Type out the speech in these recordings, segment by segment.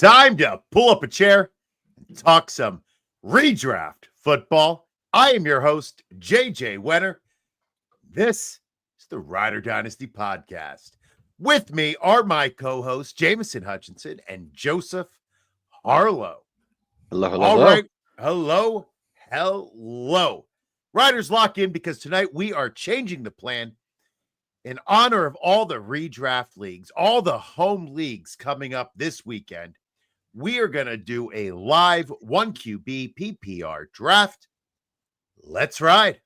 Time to pull up a chair and talk some redraft football. I am your host, JJ Wenner. This is the Rider Dynasty podcast. With me are my co-hosts, Jameson Hutchinson and Joseph Harlow. Hello. All right. Hello. Riders, lock in because tonight we are changing the plan in honor of all the redraft leagues, all the home leagues coming up this weekend. We are going to do a live 1QB PPR draft. Let's ride.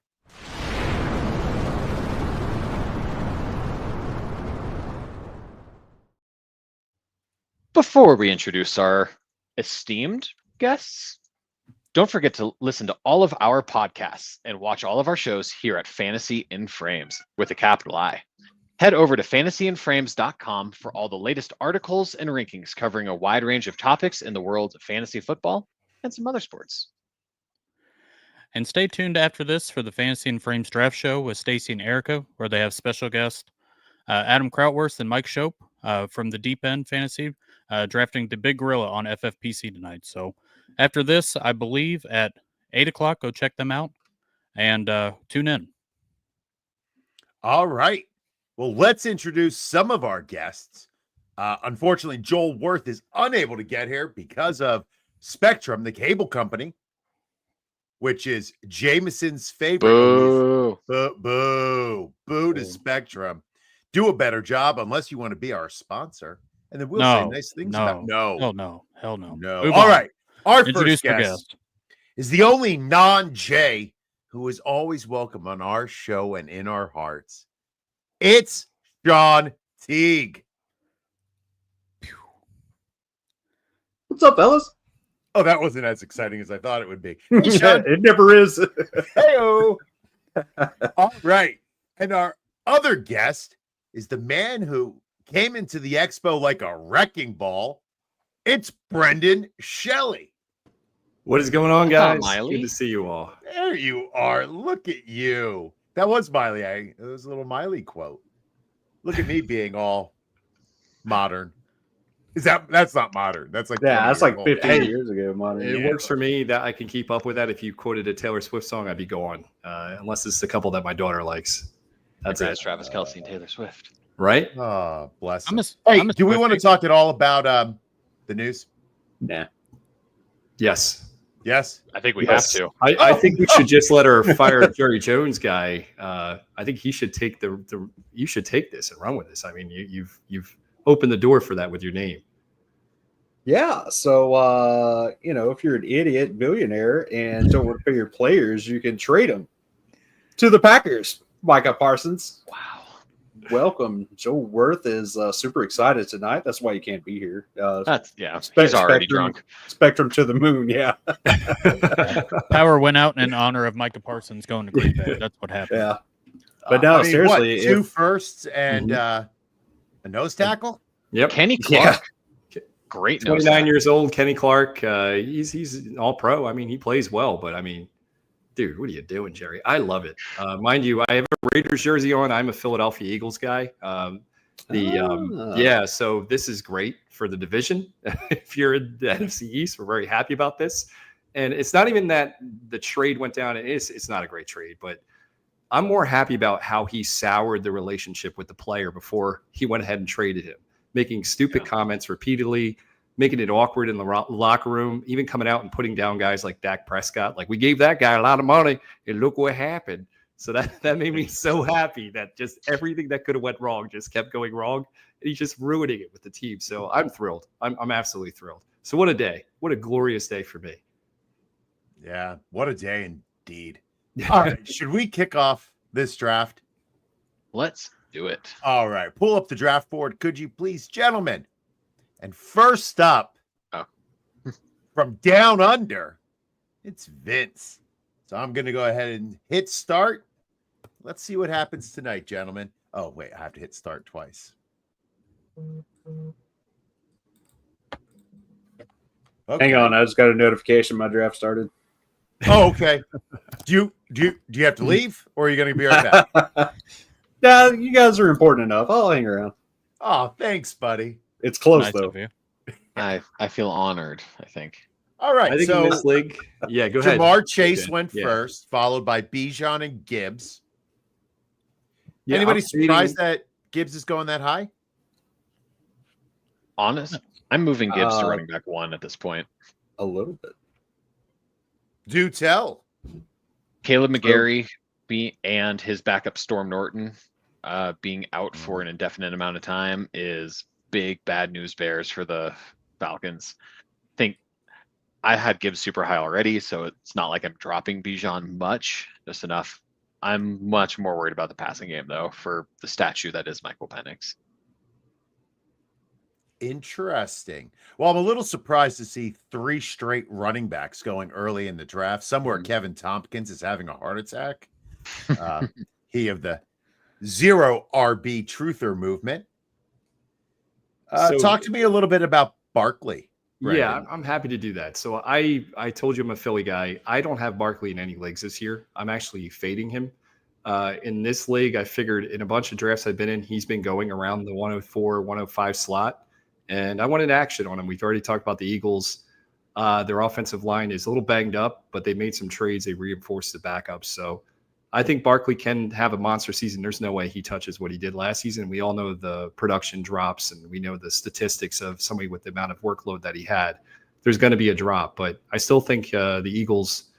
Before we introduce our esteemed guests, don't forget to listen to all of our podcasts and watch all of our shows here at Fantasy in Frames with a capital I. Head over to fantasyinframes.com for all the latest articles and rankings covering a wide range of topics in the world of fantasy football and some other sports. And stay tuned after this for the Fantasy in Frames draft show with Stacy and Erica, where they have special guests Adam Krautworth and Mike Shope from the Deep End Fantasy, drafting the Big Gorilla on FFPC tonight. So after this, I believe at 8 o'clock, go check them out and tune in. All right. Well, let's introduce some of our guests. Unfortunately, Joel Worth is unable to get here because of Spectrum, the cable company, which is Jameson's favorite. Boo. Boo to Spectrum. Do a better job unless you want to be our sponsor. And then we'll say nice things about Hell no. All right. Our Introduce first guest is the only non-J who is always welcome on our show and in our hearts. It's Sean Teague. What's up, fellas? Oh, that wasn't as exciting as I thought it would be. Hey, Sean. It never is. Hey-o. All right. And our other guest is the man who came into the expo like a wrecking ball. It's Brendan Shelley. What is going on, guys? Miley. Good to see you all. There you are. Look at you. That was Miley. It was a little Miley quote. Look at me being all modern. That's not modern. That's like that's like 15 old. years ago. Modern. It works for me that I can keep up with that. If you quoted a Taylor Swift song, I'd be gone. Unless it's a couple that my daughter likes. That's it. Travis Kelce and Taylor Swift. Right? Oh, bless I'm him. a Do we want to talk at all about the news? Nah. Yes. Yes. I think we have to. I think we should just let our fire Jerry Jones guy. I think he should take you should take this and run with this. I mean, you've opened the door for that with your name. Yeah. So, if you're an idiot billionaire and don't want to pay your players, you can trade them to the Packers. Micah Parsons. Wow. Welcome. Joe Worth is super excited tonight. That's why he can't be here. He's already drunk. Spectrum to the moon. Yeah. Power went out in honor of Micah Parsons going to Green Bay. That's what happened. Yeah. But no, seriously. Two firsts and a nose tackle? Yep. Kenny Clark. Yeah. Great. 29 years old, Kenny Clark. He's an all pro. I mean, he plays well, but I mean, dude, what are you doing, Jerry? I love it. Mind you, I have a Raiders jersey on. I'm a Philadelphia Eagles guy. So this is great for the division. If you're in the NFC East, we're very happy about this. And it's not even that the trade went down. It's not a great trade, but I'm more happy about how he soured the relationship with the player before he went ahead and traded him, making stupid comments repeatedly, making it awkward in the locker room, even coming out and putting down guys like Dak Prescott. Like, we gave that guy a lot of money, and look what happened. So that made me so happy that just everything that could have went wrong just kept going wrong. And he's just ruining it with the team. So I'm thrilled. I'm absolutely thrilled. So what a day. What a glorious day for me. Yeah, what a day indeed. All right, should we kick off this draft? Let's do it. All right, pull up the draft board, could you please, gentlemen? And first up, from down under, it's Vince. So I'm going to go ahead and hit start. Let's see what happens tonight, gentlemen. Oh, wait, I have to hit start twice. Okay. Hang on, I just got a notification my draft started. Oh, okay. Do you have to leave, or are you going to be right back? No, you guys are important enough. I'll hang around. Oh, thanks, buddy. It's close, Nice though. of you. I feel honored, I think. All right. I think so in this league, yeah, go ahead. Jamar Chase Okay, went yeah. first, followed by Bijan and Gibbs. Yeah, Anybody I'm surprised fading- that Gibbs is going that high? Honest, I'm moving Gibbs to Uh, running back 1 at this point. A little bit. Do tell. Caleb McGarry and his backup Storm Norton being out for an indefinite amount of time is big bad news bears for the Falcons. I think I had Gibbs super high already, so it's not like I'm dropping Bijan much, just enough. I'm much more worried about the passing game though for the statue that is Michael Penix. Interesting. Well, I'm a little surprised to see 3 straight running backs going early in the draft. Somewhere Kevin Tompkins is having a heart attack. He of the 0 RB truther movement. So- Talk to me a little bit about Barkley. Yeah, Brandon. I'm happy to do that. So I told you I'm a Philly guy. I don't have Barkley in any leagues this year. I'm actually fading him. In this league, I figured in a bunch of drafts I've been in, he's been going around the 104, 105 slot. And I wanted action on him. We've already talked about the Eagles. Their offensive line is a little banged up, but they made some trades. They reinforced the backups. So I think Barkley can have a monster season. There's no way he touches what he did last season. We all know the production drops, and we know the statistics of somebody with the amount of workload that he had. There's going to be a drop, but I still think the Eagles,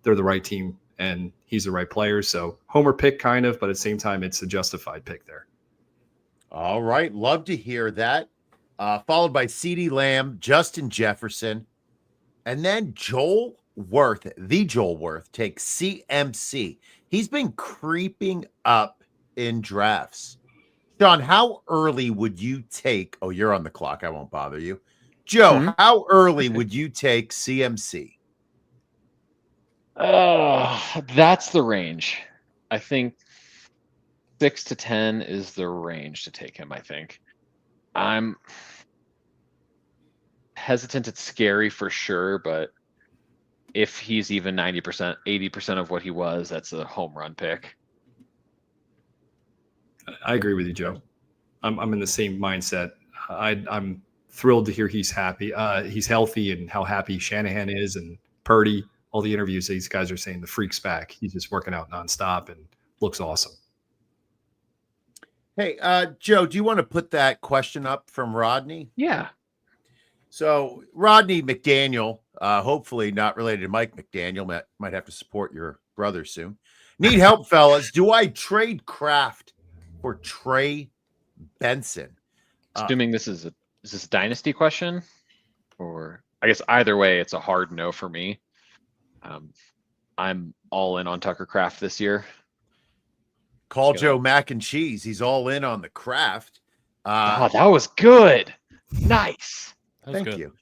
they're the right team, and he's the right player. So homer pick kind of, but at the same time, it's a justified pick there. All right. Love to hear that. Followed by CeeDee Lamb, Justin Jefferson, and then Joel Worth, the Joel Worth, takes CMC. He's been creeping up in drafts. Sean, how early would you take? Oh, you're on the clock. I won't bother you. Joe, how early would you take CMC? That's the range. I think 6 to 10 is the range to take him, I think. I'm hesitant. It's scary for sure, but if he's even 90%, 80% of what he was, that's a home run pick. I agree with you, Joe. I'm in the same mindset. I'm thrilled to hear he's happy. He's healthy, and how happy Shanahan is, and Purdy. All the interviews, these guys are saying the freak's back. He's just working out nonstop and looks awesome. Hey, Joe, do you want to put that question up from Rodney? Yeah. So Rodney McDaniel, hopefully not related to Mike McDaniel, might have to support your brother soon. Need help, fellas. Do I trade Kraft for Trey Benson? Assuming is this a dynasty question, or I guess either way, it's a hard no for me. I'm all in on Tucker Kraft this year. Call Joe Mac and Cheese. He's all in on the Kraft. Oh, that was good. Nice. That was Thank good. you.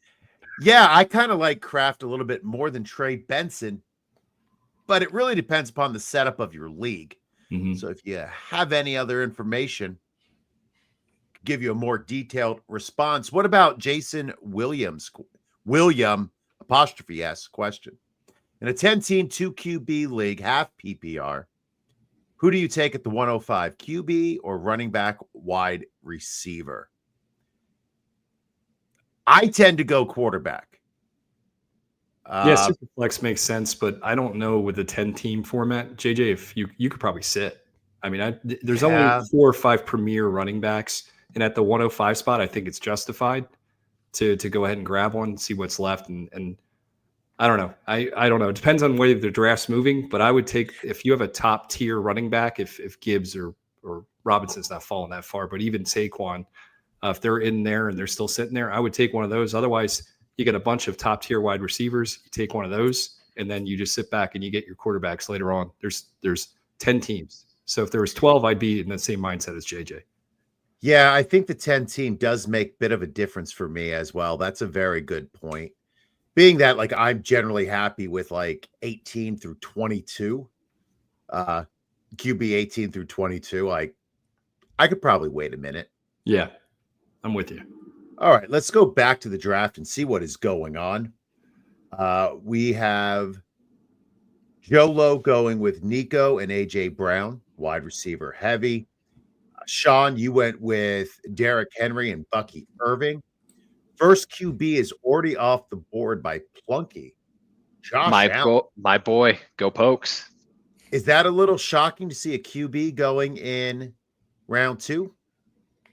Yeah, I kind of like Kraft a little bit more than Trey Benson, but it really depends upon the setup of your league. Mhm. So if you have any other information, give you a more detailed response. What about Jason Williams? William apostrophe S question. In a 10-team 2 QB league, half PPR, who do you take at the 105, QB or running back wide receiver? I tend to go quarterback. Yeah, Superflex makes sense, but I don't know with the 10-team format, JJ, if you could probably sit. I mean, there's only 4 or 5 premier running backs, and at the 105 spot, I think it's justified to go ahead and grab one, see what's left, and I don't know. I don't know. It depends on where the draft's moving, but I would take, if you have a top tier running back, if Gibbs or Robinson's not falling that far, but even Saquon, if they're in there and they're still sitting there, I would take one of those. Otherwise, you get a bunch of top tier wide receivers. You take one of those, and then you just sit back and you get your quarterbacks later on. There's 10 teams. So if there was 12, I'd be in the same mindset as JJ. Yeah, I think the 10 team does make a bit of a difference for me as well. That's a very good point. Being that, like, I'm generally happy with like 18 through 22, QB 18 through 22. I could probably wait a minute. Yeah, I'm with you. All right, let's go back to the draft and see what is going on. We have Joe Lowe going with Nico and AJ Brown, wide receiver heavy. Sean, you went with Derrick Henry and Bucky Irving. First QB is already off the board by Plunky. Josh Allen. My boy, go Pokes. Is that a little shocking to see a QB going in round 2?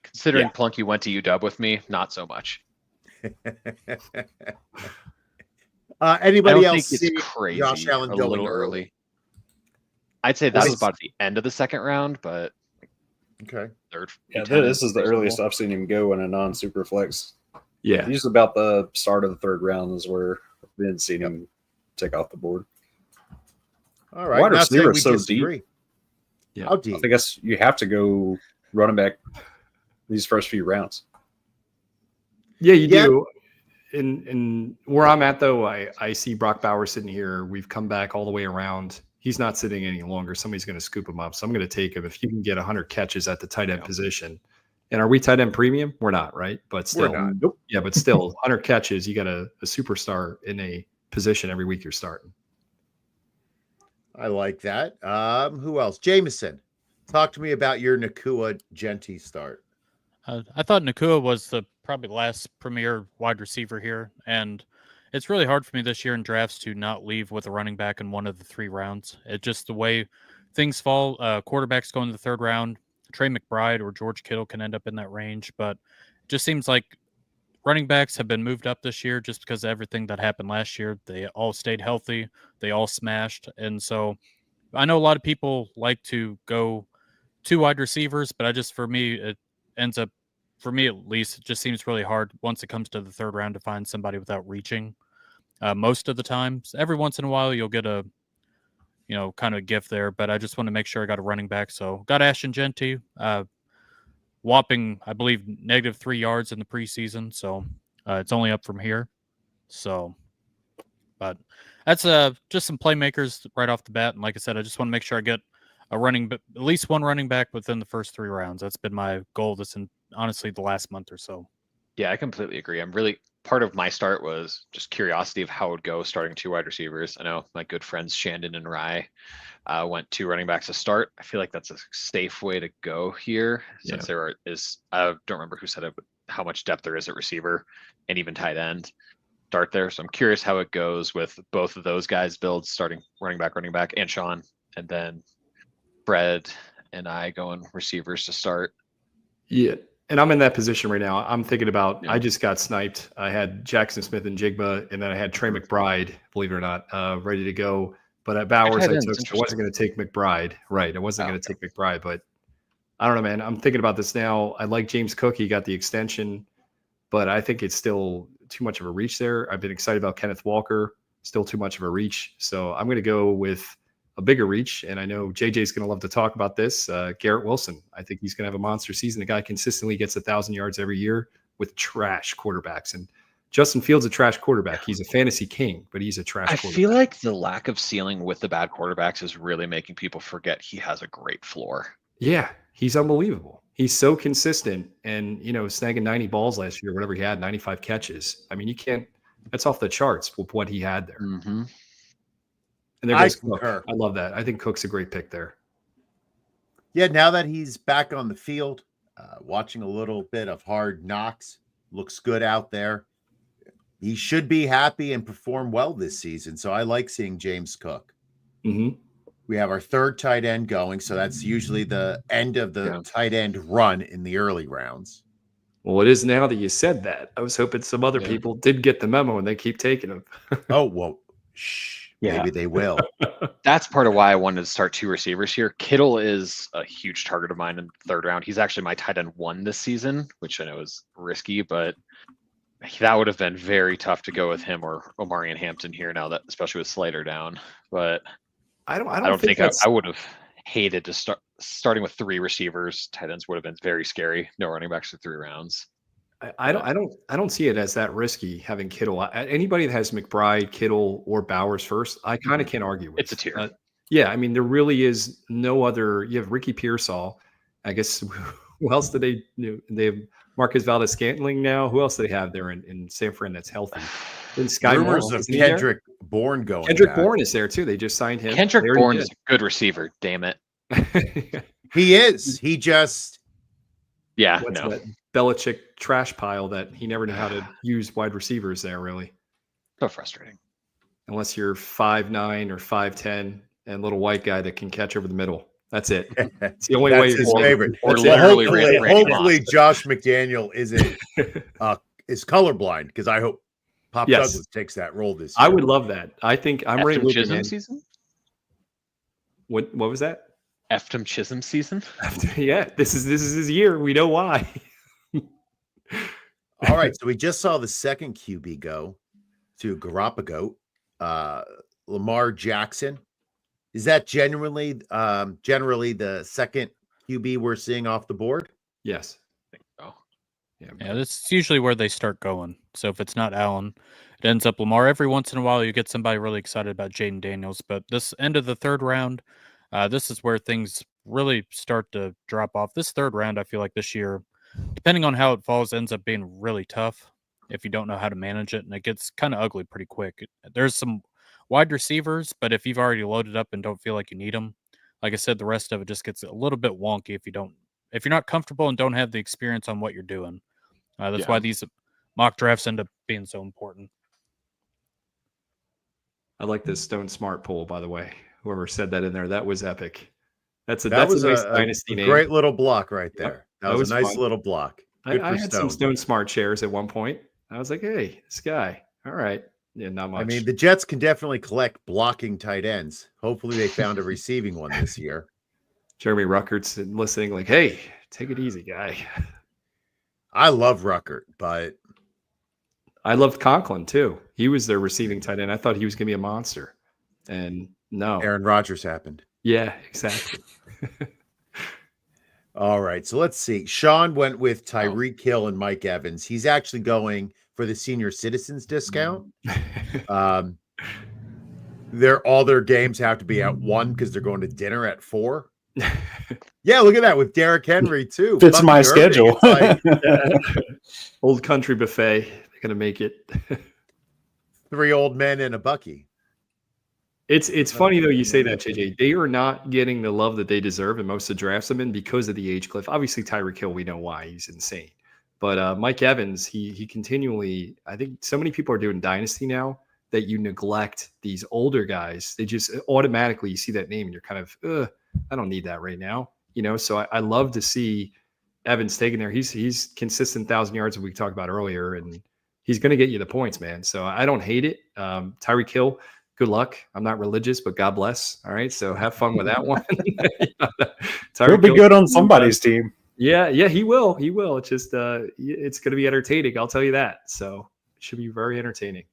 Considering Yeah. Plunky went to UW with me, not so much. Anybody I don't else think see it's crazy. Josh Allen a going little early. I'd say This that's is- about the end of the second round, but Okay. third. Yeah, lieutenant this is the reasonable. earliest I've seen him go in a non-super flex. Yeah. Usually about the start of the third round is where I've been seeing him take off the board. All right. Wide Not saying receiver we is so disagree. Yeah. How I deep? guess you have to go running back these first few rounds. Yeah, you Yeah. do. And where I'm at, though, I see Brock Bowers sitting here. We've come back all the way around. He's not sitting any longer. Somebody's going to scoop him up. So I'm going to take him. If you can get 100 catches at the tight end position. And are we tight end premium? We're not, right? But still, not. Nope. yeah, but still, 100 catches, you got a superstar in a position every week you're starting. I like that. Who else? Jameson. Talk to me about your Nakua Genti start. I thought Nakua was the probably last premier wide receiver here, and it's really hard for me this year in drafts to not leave with a running back in one of the 3 rounds. It's just the way things fall. Quarterbacks go in the 3rd round. Trey McBride or George Kittle can end up in that range, but it just seems like running backs have been moved up this year just because of everything that happened last year. They all stayed healthy. They all smashed. And so I know a lot of people like to go 2 wide receivers, but for me, it ends up, for me at least, it just seems really hard once it comes to the 3rd round to find somebody without reaching. Most of the time, every once in a while, you'll get a, kind of a gift there, but I just want to make sure I got a running back. So got Ashton Genti, whopping, I believe, -3 yards in the preseason. So it's only up from here. So, but that's just some playmakers right off the bat. And like I said, I just want to make sure I get at least one running back within the first 3 rounds. That's been my goal honestly the last month or so. Yeah, I completely agree. Part of my start was just curiosity of how it would go starting 2 wide receivers. I know my good friends Shandon and Rye went 2 running backs to start. I feel like that's a safe way to go here since I don't remember who said it, but how much depth there is at receiver and even tight end start there. So I'm curious how it goes with both of those guys builds starting running back, and Sean, and then Fred and I going receivers to start. Yeah. And I'm in that position right now. I'm thinking about, Yeah. I just got sniped. I had Jackson Smith and Jigba, and then I had Trey McBride, believe it or not, ready to go. But at Bowers, I wasn't going to take McBride. Right. I wasn't going to take McBride, but I don't know, man. I'm thinking about this now. I like James Cook. He got the extension, but I think it's still too much of a reach there. I've been excited about Kenneth Walker, still too much of a reach. So I'm going to go with a bigger reach. And I know JJ's going to love to talk about this. Garrett Wilson. I think he's going to have a monster season. The guy consistently gets 1,000 yards every year with trash quarterbacks. And Justin Fields a trash quarterback. He's a fantasy king, but he's a trash quarterback. I feel like the lack of ceiling with the bad quarterbacks is really making people forget he has a great floor. Yeah, he's unbelievable. He's so consistent and, snagging 90 balls last year, whatever he had, 95 catches. I mean, you can't, that's off the charts with what he had there. Mm-hmm. And there goes Cook. concur. I love that. I think Cook's a great pick there. Yeah, now that he's back on the field, watching a little bit of Hard Knocks, looks good out there. He should be happy and perform well this season. So I like seeing James Cook. Mm-hmm. We have our 3rd tight end going. So that's usually the end of the tight end run in the early rounds. Well, it is now that you said that. I was hoping some other people did get the memo and they keep taking them. Oh, well, shh. Yeah. Maybe they will. That's part of why I wanted to start 2 receivers here. Kittle is a huge target of mine in the 3rd round. He's actually my tight end 1 this season, which I know is risky, but that would have been very tough to go with him or Omarion Hampton here now, that especially with Slater down. But I don't think I would have hated to starting with 3 receivers. Tight ends would have been very scary. No running backs for 3 rounds. I don't see it as that risky having Kittle. Anybody that has McBride, Kittle, or Bowers first, I kind of can't argue with. It's a tier. Yeah, I mean, there really is no other. You have Ricky Pearsall. I guess who else do they do? They have Marcus Valdes-Scantling now. Who else do they have there in San Fran that's healthy? Then Sky Rumors Moore, of isn't he there? Kendrick Bourne going. Kendrick back. Bourne is there too. They just signed him. Kendrick They already Bourne did. is a good receiver. Damn it. He is. He just Yeah, what's no. that Belichick trash pile that he never knew how to use wide receivers there, really. So frustrating. Unless you're 5'9" or 5'10" and little white guy that can catch over the middle. That's it. It's the only way That's you're his going. favorite. Or Well, literally hopefully, Randy Moss. hopefully Josh McDaniel isn't is colorblind, because I hope Pop Yes. Douglas takes that role this year. I would love that. I think I'm ready Efton with you, Chisholm man. season? What was that? Efton Chisholm season? Yeah, this is his year. We know why. All right, so we just saw the second QB go to Garoppolo, Lamar Jackson. Is that generally the second QB we're seeing off the board? Yes. Oh, Yeah, this is usually where they start going. So if it's not Allen, it ends up Lamar. Every once in a while, you get somebody really excited about Jaden Daniels. But this end of the third round, this is where things really start to drop off. This third round, I feel like this year, depending on how it falls, ends up being really tough if you don't know how to manage it. And it gets kind of ugly pretty quick. There's some wide receivers, but if you've already loaded up and don't feel like you need them, like I said, the rest of it just gets a little bit wonky if you're not comfortable and don't have the experience on what you're doing. That's why these mock drafts end up being so important. I like this Stone Smart poll, by the way. Whoever said that in there, that was epic. That's a was nice a dynasty name. great little block right there. That That was was a nice fun. little block. Good I for had Stone. some Stone Smart shares at one point. I was like, hey, this guy. All right. Yeah, not much. I mean, the Jets can definitely collect blocking tight ends. Hopefully they found a receiving one this year. Jeremy Ruckert's listening like, hey, take it easy, guy. I love Ruckert, but I loved Conklin, too. He was their receiving tight end. I thought he was going to be a monster. And no. Aaron Rodgers happened. Yeah, exactly. All right, so let's see. Sean went with Tyreek Hill and Mike Evans. He's actually going for the senior citizens discount. All their games have to be at 1 because they're going to dinner at 4. Yeah, look at that with Derrick Henry too. Fits Bucky my Irving. schedule. It's like Old country buffet. They're going to make it. 3 old men and a Bucky. It's funny, though, you say that, JJ. They are not getting the love that they deserve in most of the drafts I'm in because of the age cliff. Obviously, Tyreek Hill, we know why. He's insane. But Mike Evans, he continually – I think so many people are doing Dynasty now that you neglect these older guys. They just automatically – you see that name and you're kind of, I don't need that right now. You know, so I love to see Evans taking there. He's consistent 1,000 yards that we talked about earlier, and he's going to get you the points, man. So I don't hate it. Tyreek Hill – good luck. I'm not religious, but God bless. All right. So have fun with that one. He'll be good on somebody's team. Yeah, he will. He will. It's just it's going to be entertaining. I'll tell you that. So it should be very entertaining.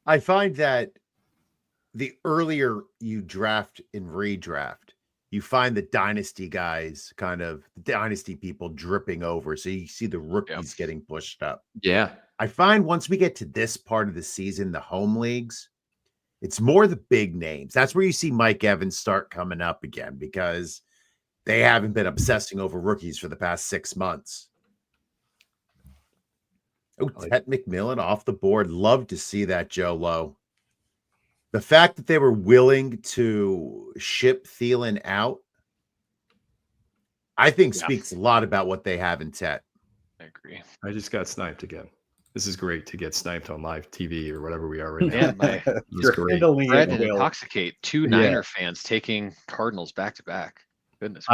I find that the earlier you draft and redraft, you find the dynasty guys, kind of the dynasty people dripping over. So you see the rookies getting pushed up. Yeah. I find once we get to this part of the season, the home leagues, it's more the big names. That's where you see Mike Evans start coming up again because they haven't been obsessing over rookies for the past 6 months. Oh, Ted McMillan off the board. Love to see that, Joe Lowe. The fact that they were willing to ship Thielen out, I think speaks a lot about what they have in Ted. I agree. I just got sniped again. This is great to get sniped on live TV or whatever we are right now. Yeah, It's great. Fred and Intoxicate, 2 Niner fans taking Cardinals back to back. Goodness.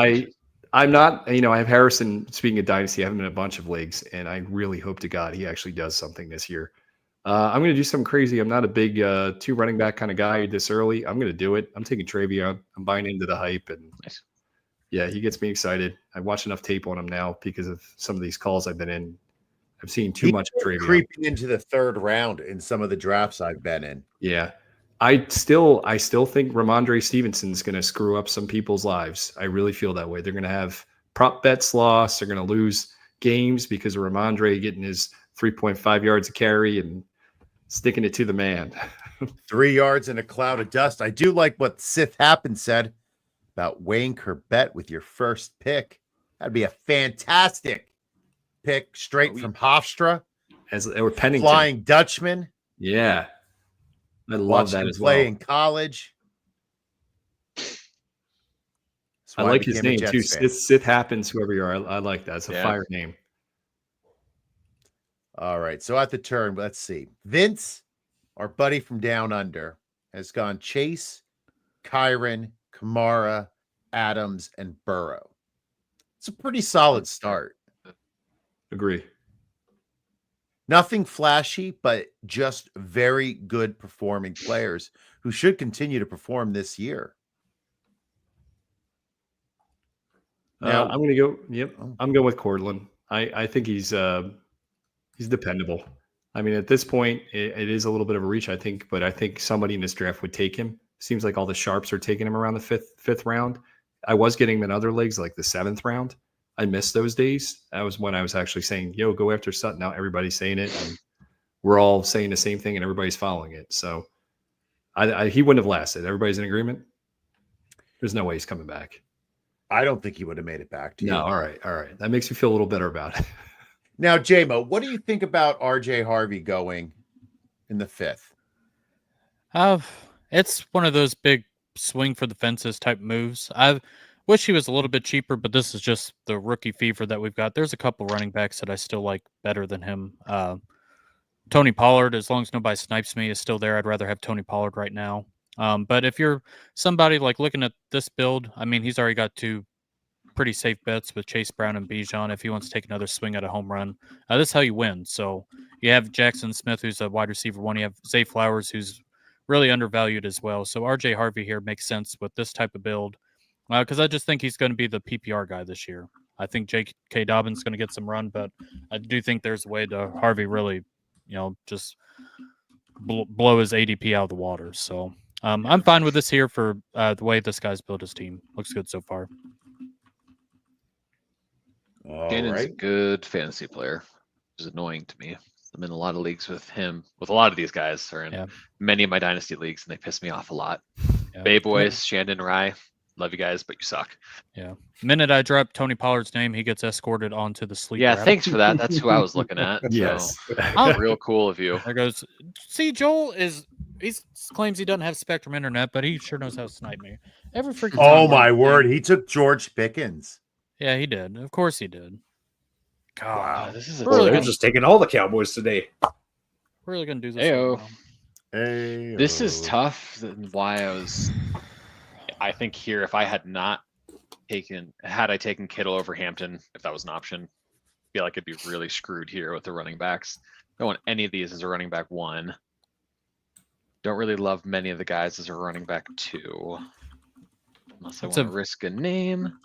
I'm not, I have Harrison, speaking of Dynasty, I have him in a bunch of leagues, and I really hope to God he actually does something this year. I'm going to do something crazy. I'm not a big 2 running back kind of guy this early. I'm going to do it. I'm taking Travion. I'm buying into the hype, and yeah, he gets me excited. I've watched enough tape on him now because of some of these calls I've been in. I've seen too much of Travion. Creeping into the 3rd round in some of the drafts I've been in. Yeah. I still think Ramondre Stevenson's going to screw up some people's lives. I really feel that way. They're going to have prop bets lost. They're going to lose games because of Ramondre getting his 3.5 yards of carry and sticking it to the man. 3 yards in a cloud of dust. I do like what Sith Happen said about Wayne Corbett with your first pick. That'd be a fantastic pick straight from Hofstra. Or Pennington. Flying Dutchman. Yeah. I love Watched that him as play well. in college. It's I why like his became a name too. Jets fan. Sith happens, whoever you are. I like that. It's a fire name. All right. So at the turn, let's see. Vince, our buddy from down under, has gone Chase, Kyron, Kamara, Adams, and Burrow. It's a pretty solid start. Agree. Nothing flashy, but just very good performing players who should continue to perform this year. Now, I'm going to go. Yep, I'm going with Cortland. I think he's dependable. I mean, at this point, it is a little bit of a reach, I think, but I think somebody in this draft would take him. Seems like all the sharps are taking him around the fifth round. I was getting him in other leagues, like the 7th round. I missed those days. That was when I was actually saying, "Yo, go after Sutton." Now everybody's saying it, and we're all saying the same thing, and everybody's following it. So, he wouldn't have lasted. Everybody's in agreement. There's no way he's coming back. I don't think he would have made it back to you. No, all right. That makes me feel a little better about it. Now, J-Mo, what do you think about RJ Harvey going in the 5th? It's one of those big swing for the fences type moves. I wish he was a little bit cheaper, but this is just the rookie fever that we've got. There's a couple running backs that I still like better than him. Tony Pollard, as long as nobody snipes me, is still there. I'd rather have Tony Pollard right now. But if you're somebody like looking at this build, I mean, he's already got 2 pretty safe bets with Chase Brown and Bijan. If he wants to take another swing at a home run, this is how you win. So you have Jackson Smith, who's a wide receiver 1. You have Zay Flowers, who's really undervalued as well. So RJ Harvey here makes sense with this type of build because I just think he's going to be the PPR guy this year. I think J.K. Dobbins is going to get some run, but I do think there's a way to Harvey really, just blow his ADP out of the water. So I'm fine with this here for the way this guy's built his team. Looks good so far. Shannon's a good fantasy player, which is annoying to me. I'm in a lot of leagues with him, with a lot of these guys are in many of my dynasty leagues, and they piss me off a lot. Bay Boys, Shandon, Rye, love you guys, but you suck. Yeah. The minute I drop Tony Pollard's name, he gets escorted onto the sleep. Yeah, thanks for that. That's who I was looking at. Yes. So, real cool of you. There goes. See, Joel he claims he doesn't have Spectrum Internet, but he sure knows how to snipe me. Every freaking time. Oh my word, he took George Pickens. Yeah, he did. Of course he did. God, wow, this is they're just taking all the Cowboys today. We're really gonna do this. Ayo. This is tough. Why I think here, if I had taken Kittle over Hampton, if that was an option, I feel like it'd be really screwed here with the running backs. Don't want any of these as a running back 1. Don't really love many of the guys as a running back 2. Unless I want to risk a name.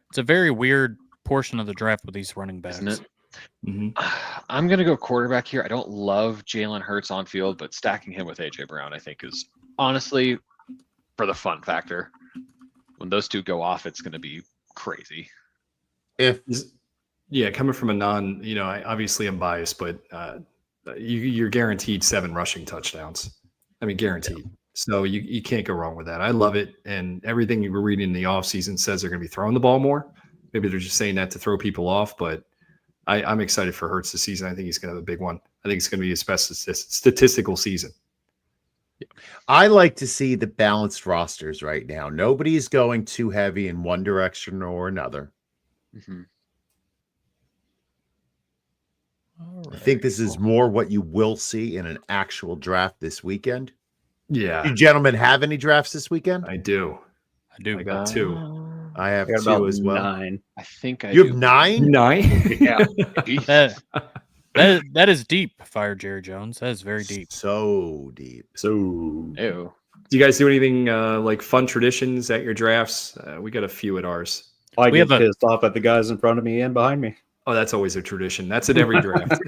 It's a very weird portion of the draft with these running backs. Isn't it? Mm-hmm. I'm going to go quarterback here. I don't love Jalen Hurts on field, but stacking him with AJ Brown, I think, is honestly for the fun factor. When those two go off, it's going to be crazy. Coming from a obviously I'm biased, but you're guaranteed 7 rushing touchdowns. I mean, guaranteed. Yeah. So you can't go wrong with that. I love it. And everything you were reading in the offseason says they're going to be throwing the ball more. Maybe they're just saying that to throw people off, but I'm excited for Hurts this season. I think he's going to have a big one. I think it's going to be his best statistical season. I like to see the balanced rosters right now. Nobody's going too heavy in one direction or another. Mm-hmm. Right. I think this is more what you will see in an actual draft this weekend. Yeah. Do you gentlemen have any drafts this weekend? I do. I got 2. I have 2 as well. 9. I think you have 9? 9? Yeah. That is deep, Fire Jerry Jones. That is very deep. So deep. So, ew. Do you guys do anything like fun traditions at your drafts? We got a few at ours. I get pissed off at the guys in front of me and behind me. Oh, that's always a tradition. That's at every draft.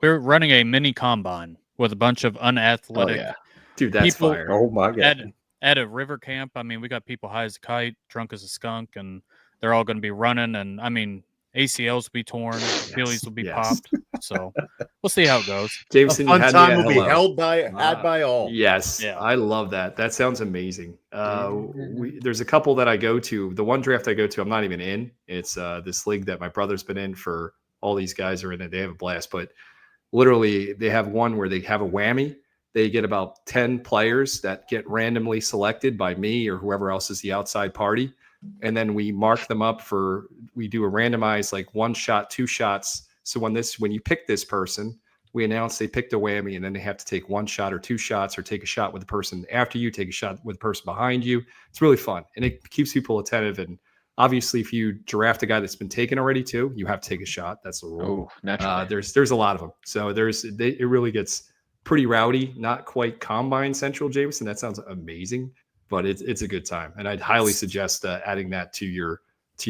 We're running a mini combine with a bunch of unathletic dude. That's people fire. Oh my god! At a river camp. I mean, we got people high as a kite, drunk as a skunk, and they're all going to be running. And I mean, ACLs will be torn, Achilles will be popped. So we'll see how it goes. Jameson, a fun time will be had by all. Yes, I love that. That sounds amazing. There's a couple that I go to. The one draft I go to, I'm not even in. It's this league that my brother's been in for. All these guys are in it. They have a blast, but literally they have one where they have a whammy. They get about 10 players that get randomly selected by me or whoever else is the outside party. And then we mark them up we do a randomized like 1 shot, 2 shots. So when you pick this person, we announce they picked a whammy, and then they have to take 1 shot or 2 shots, or take a shot with the person after you, take a shot with the person behind you. It's really fun, and it keeps people attentive. And obviously, if you draft a guy that's been taken already too, you have to take a shot. That's the rule. Oh, naturally. There's a lot of them, so it really gets pretty rowdy. Not quite combine central, Jameson. That sounds amazing, but it's a good time, and I'd highly suggest adding that to your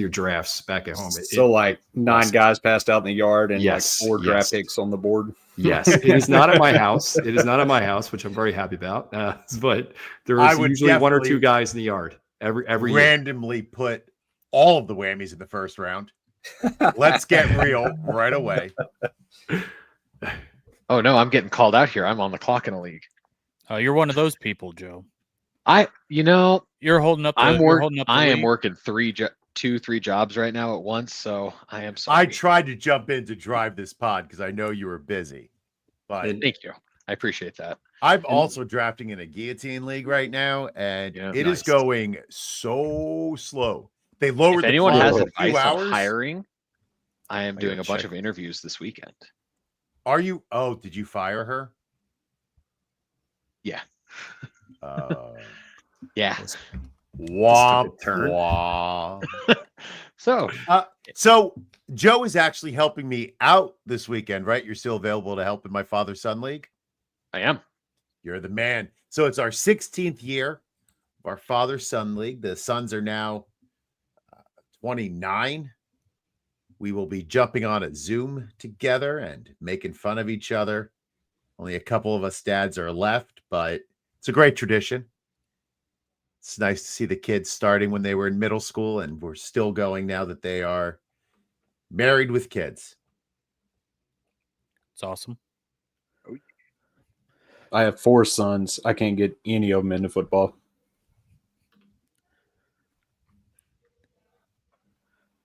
drafts back at home. So like 9 guys passed out in the yard and Yes, like 4 draft picks on the board. Yes, it is not at my house. It is not at my house, which I'm very happy about. But there is usually 1 or 2 guys in the yard every year. Randomly put all of the whammies in the first round. Let's get real right away. Oh no, I'm getting called out here. I'm on the clock in a league. You're one of those people, Joe. You're holding up. I am working 3 jobs right now at once, so I am sorry. I tried to jump in to drive this pod because I know you were busy. But thank you. I appreciate that. I'm also drafting in a guillotine league right now, and it is nice. going so slow. They lowered If the anyone clock has a advice few hours. on hiring, I am doing a bunch check. of interviews this weekend. Are you? Oh, did you fire her? Yeah. Yeah. Yeah. Womp, turn. womp. So Joe is actually helping me out this weekend, right? You're still available to help in my father-son league? I am. You're the man. So it's our 16th year of our father-son league. The sons are now 29. We will be jumping on a Zoom together and making fun of each other. Only a couple of us dads are left, but it's a great tradition. It's nice to see the kids starting when they were in middle school, and we're still going now that they are married with kids. It's awesome. I have 4 sons. I can't get any of them into football.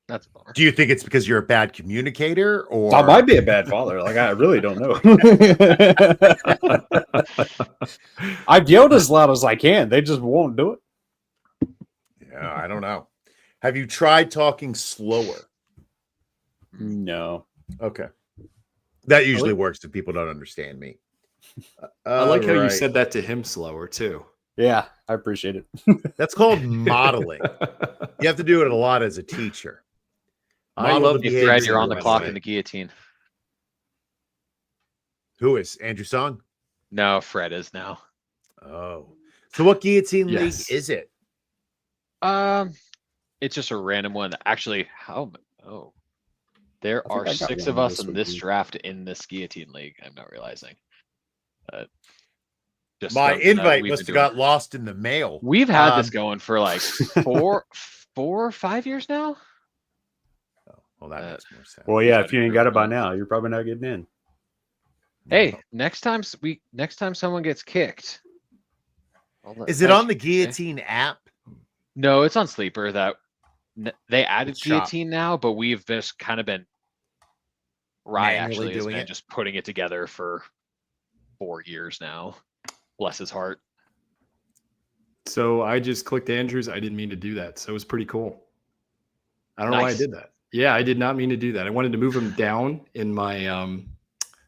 That's a bummer. Do you think it's because you're a bad communicator, or I might be a bad father. Like, I really don't know. I've yelled as loud as I can. They just won't do it. Yeah, I don't know. Have you tried talking slower? No. Okay. That usually works if people don't understand me. I like how you Alright. said that to him slower too. Yeah, I appreciate it. That's called modeling. You have to do it a lot as a teacher. I Model love the Hey, behavior Fred, you're on the you clock want. in the guillotine. Who is Andrew Song? No, Fred is now. Oh, so what guillotine Yes. league is it? It's just a random one. Actually, there I think are I got 6 one of us this in this weekend. draft in this guillotine league. I'm not realizing. Just My something that invite we've must been have doing. got lost in the mail. We've had this Um, going for like 4 or 5 years now. Well, that makes more sense. Well, yeah, Tried if you to ain't group got it by them. now, you're probably not getting in. Hey, next time someone gets kicked. Is it on the guillotine app? No, it's on Sleeper. They added Shop. guillotine now, but we've just kind of been. Rye Manually actually has doing been it? just putting it together for 4 years now. Bless his heart. So I just clicked Andrews. I didn't mean to do that. So it was pretty cool. I don't know why I Nice. did that. Yeah, I did not mean to do that. I wanted to move him down in my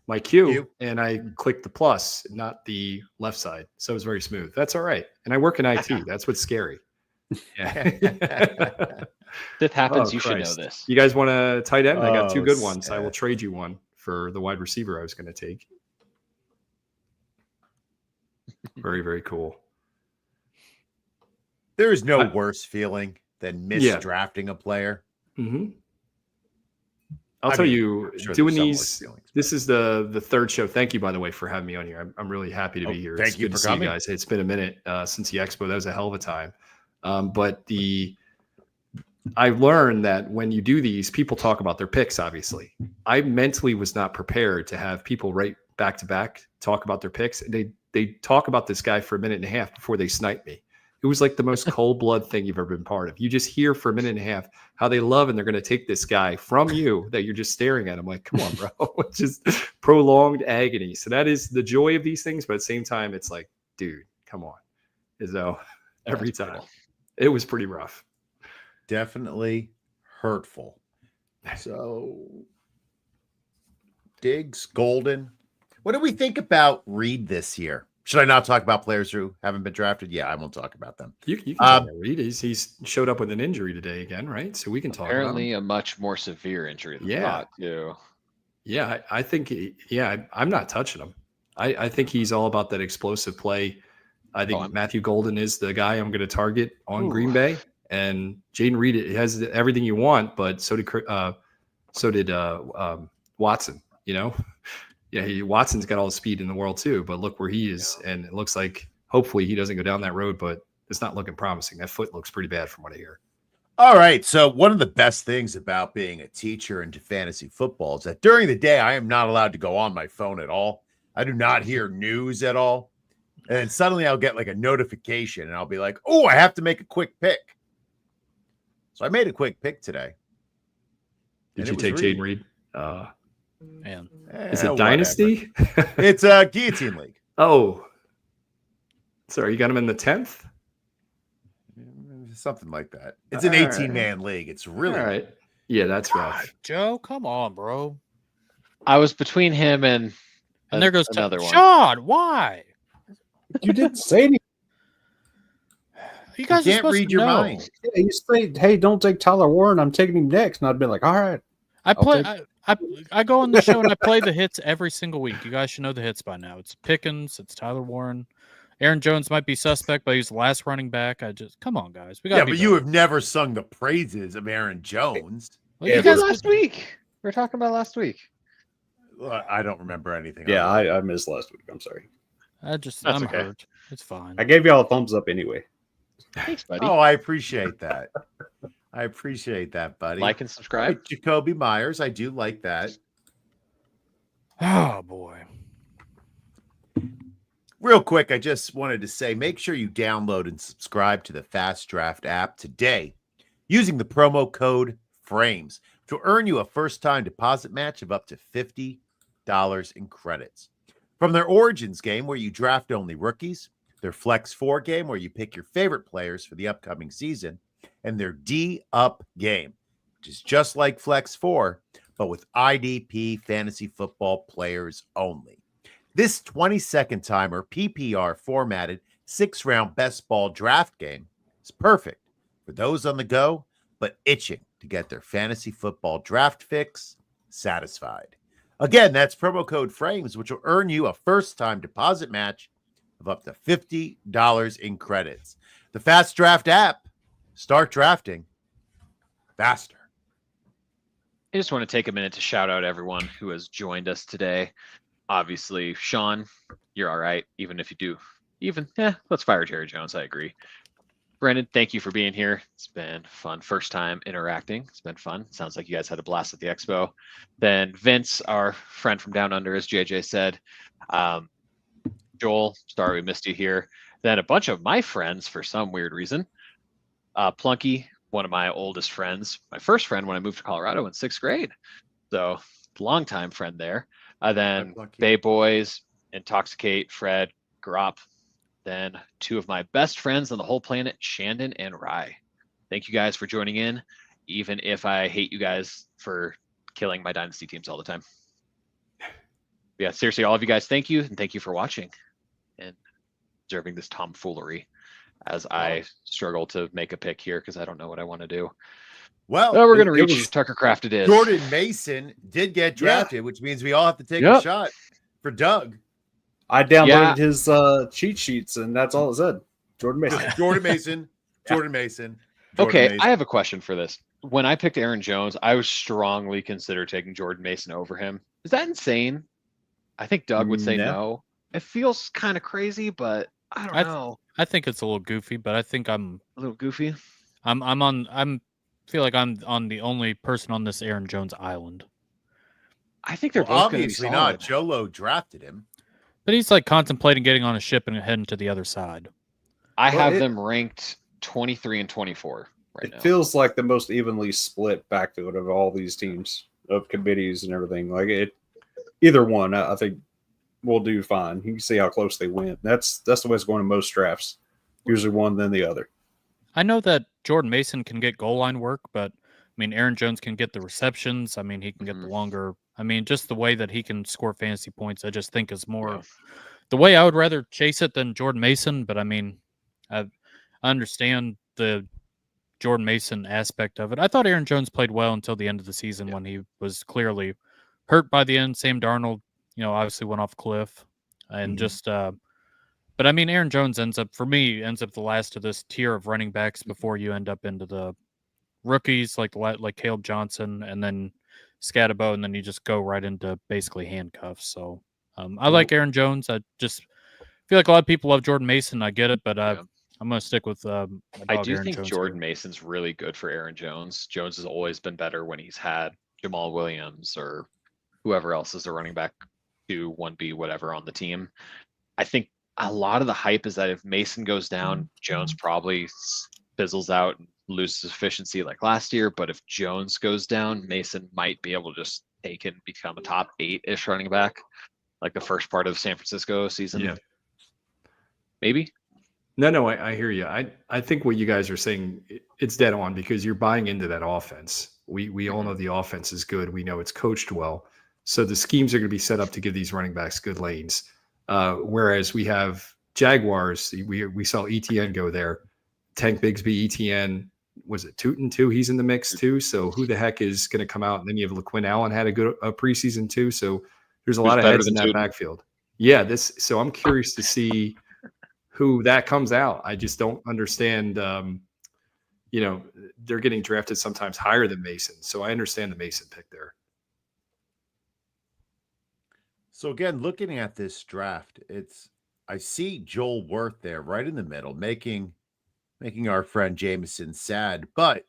my queue, and I clicked the plus, not the left side. So it was very smooth. That's all right. And I work in IT. That's what's scary. Yeah. If it happens, Oh, you should know Christ. this. You guys want a tight end? I got 2 Oh, good ones. I sad. will trade you one for the wide receiver I was going to take. Very, very cool. There is no I- worse feeling than Yeah. misdrafting a player. Mm-hmm. I'll I tell mean, you, I'm sure doing there's some worse these. feelings, This is the third show. Thank you, by the way, for having me on here. I'm really happy to be here. thank It's you good for to see coming. you guys. It's been a minute since the expo. That was a hell of a time. But I learned that when you do these, people talk about their picks. Obviously, I mentally was not prepared to have people right back to back talk about their picks. They talk about this guy for a minute and a half before they snipe me. It It was like the most cold blood thing you've ever been part of. You just hear for a minute and a half how they love and they're going to take this guy from you that you're just staring at. I'm like, come on, bro. It's just prolonged agony. So that is the joy of these things. But at the same time, it's like, dude, come on. So every time brutal. it was pretty rough. Definitely hurtful. So, Diggs, Golden. What do we think about Reed this year? Should I not talk about players who haven't been drafted? Yeah, I won't talk about them. You can talk about Reed. He's showed up with an injury today again, right? So we can talk Apparently about him. a much more severe injury than Yeah. thought, too. Yeah, I think, I'm not touching him. I think he's all about that explosive play. I think Matthew Golden is the guy I'm going to target on Green Bay. And Jaden Reed has everything you want, but so did Watson, you know? Yeah, Watson's got all the speed in the world too, but look where he is. And it looks like hopefully he doesn't go down that road, but it's not looking promising. That foot looks pretty bad from what I hear. All right. So one of the best things about being a teacher into fantasy football is that during the day, I am not allowed to go on my phone at all. I do not hear news at all. And then suddenly I'll get like a notification and I'll be like, oh, I have to make a quick pick. So I made a quick pick today. Did you take Jaden Reed? Man. Is it Dynasty? It's a Guillotine League. Oh. Sorry, you got him in the 10th? Something like that. It's an 18-man league. It's really all right. Yeah, that's rough. Joe, come on, bro. I was between him and there goes another one. Sean, why? You didn't say anything. You guys can't read your mind. Yeah, you say, hey, don't take Tyler Warren. I'm taking him next. And I'd be like, all right. I go on the show and I play the hits every single week. You guys should know the hits by now. It's Pickens, it's Tyler Warren. Aaron Jones might be suspect, but he's the last running back. Come on, guys. We got. But you have never sung the praises of Aaron Jones. Well, you guys last week. We were talking about last week. I don't remember anything. Yeah, I missed last week. I'm sorry. I'm okay. hurt. It's fine. I gave y'all a thumbs up anyway. Thanks, buddy. Oh, I appreciate that. I appreciate that, buddy. Like and subscribe. Jacoby Myers. I do like that. Oh, boy. Real quick, I just wanted to say, make sure you download and subscribe to the Fast Draft app today using the promo code FRAMES to earn you a first-time deposit match of up to $50 in credits. From their Origins game, where you draft only rookies, their Flex 4 game, where you pick your favorite players for the upcoming season, and their D-Up game, which is just like Flex 4, but with IDP Fantasy Football players only. This 20-second timer PPR formatted 6-round best ball draft game is perfect for those on the go, but itching to get their fantasy football draft fix satisfied. Again, that's promo code FRAMES, which will earn you a first-time deposit match of up to $50 in credits. The Fast Draft app. Start drafting faster. I just want to take a minute to shout out everyone who has joined us today. Obviously, Sean, you're all right. Even if you do, let's fire Jerry Jones. I agree. Brendan, thank you for being here. It's been fun. First time interacting. It's been fun. Sounds like you guys had a blast at the expo. Then Vince, our friend from down under, as JJ said. Joel, sorry we missed you here. Then a bunch of my friends for some weird reason. Plunky, one of my oldest friends. My first friend when I moved to Colorado in 6th grade. So longtime friend there. Then Bay Boys, Intoxicate, Fred, Grop. Then 2 of my best friends on the whole planet, Shandon and Rye. Thank you guys for joining in, even if I hate you guys for killing my Dynasty teams all the time. Yeah, seriously, all of you guys, thank you, and thank you for watching and observing this tomfoolery as I struggle to make a pick here because I don't know what I want to do. Well, we're going to reach Tucker Craft. It is. Jordan Mason did get drafted, which means we all have to take a shot for Doug. I downloaded his cheat sheets, and that's all it said. Jordan Mason. Jordan Mason. Jordan Mason. Okay, Mason. I have a question for this. When I picked Aaron Jones, I was strongly considered taking Jordan Mason over him. Is that insane? I think Doug would say no. It feels kind of crazy, but I don't know. I think it's a little goofy, but I think I'm a little goofy. I feel like I'm on the only person on this Aaron Jones island. I think they're both obviously not. Jolo drafted him, but he's like contemplating getting on a ship and heading to the other side. I Well, have it- them ranked 23 and 24 right It now. feels like the most evenly split backfield of all these teams of committees and everything. Like it, either one, I think will do fine. You can see how close they went. That's the way it's going in most drafts. Usually one, then the other. I know that Jordan Mason can get goal line work, but I mean, Aaron Jones can get the receptions. I mean, he can get the longer. I mean, just the way that he can score fantasy points, I just think is more Yeah. the way I would rather chase it than Jordan Mason. But I mean, I understand the Jordan Mason aspect of it. I thought Aaron Jones played well until the end of the season when he was clearly hurt by the end. Sam Darnold, obviously went off a cliff, and just. But I mean, Aaron Jones ends up the last of this tier of running backs before you end up into the rookies like Caleb Johnson and then Scatterbo, and then you just go right into basically handcuffs. So I like Aaron Jones. I just feel like a lot of people love Jordan Mason. I get it, but I'm going to stick with my I dog do Aaron think Jones Jordan here. Mason's really good for Aaron Jones. Jones has always been better when he's had Jamal Williams or whoever else is the running back 2, 1B, whatever on the team. I think a lot of the hype is that if Mason goes down, Jones probably fizzles out and loses efficiency like last year. But if Jones goes down, Mason might be able to just take it and become a top 8-ish running back, like the first part of San Francisco season. Yeah. Maybe. No, I hear you. I think what you guys are saying, it's dead on because you're buying into that offense. We all know the offense is good. We know it's coached well. So the schemes are going to be set up to give these running backs good lanes. Whereas we have Jaguars, we saw ETN go there. Tank Bigsby, ETN, was it Tootin too? He's in the mix too. So who the heck is going to come out? And then you have LaQuinn Allen had a good preseason too. So there's a lot of heads in that backfield. Yeah, so I'm curious to see who that comes out. I just don't understand. They're getting drafted sometimes higher than Mason. So I understand the Mason pick there. So again, looking at this draft, I see Joel Worth there right in the middle, making our friend Jameson sad, but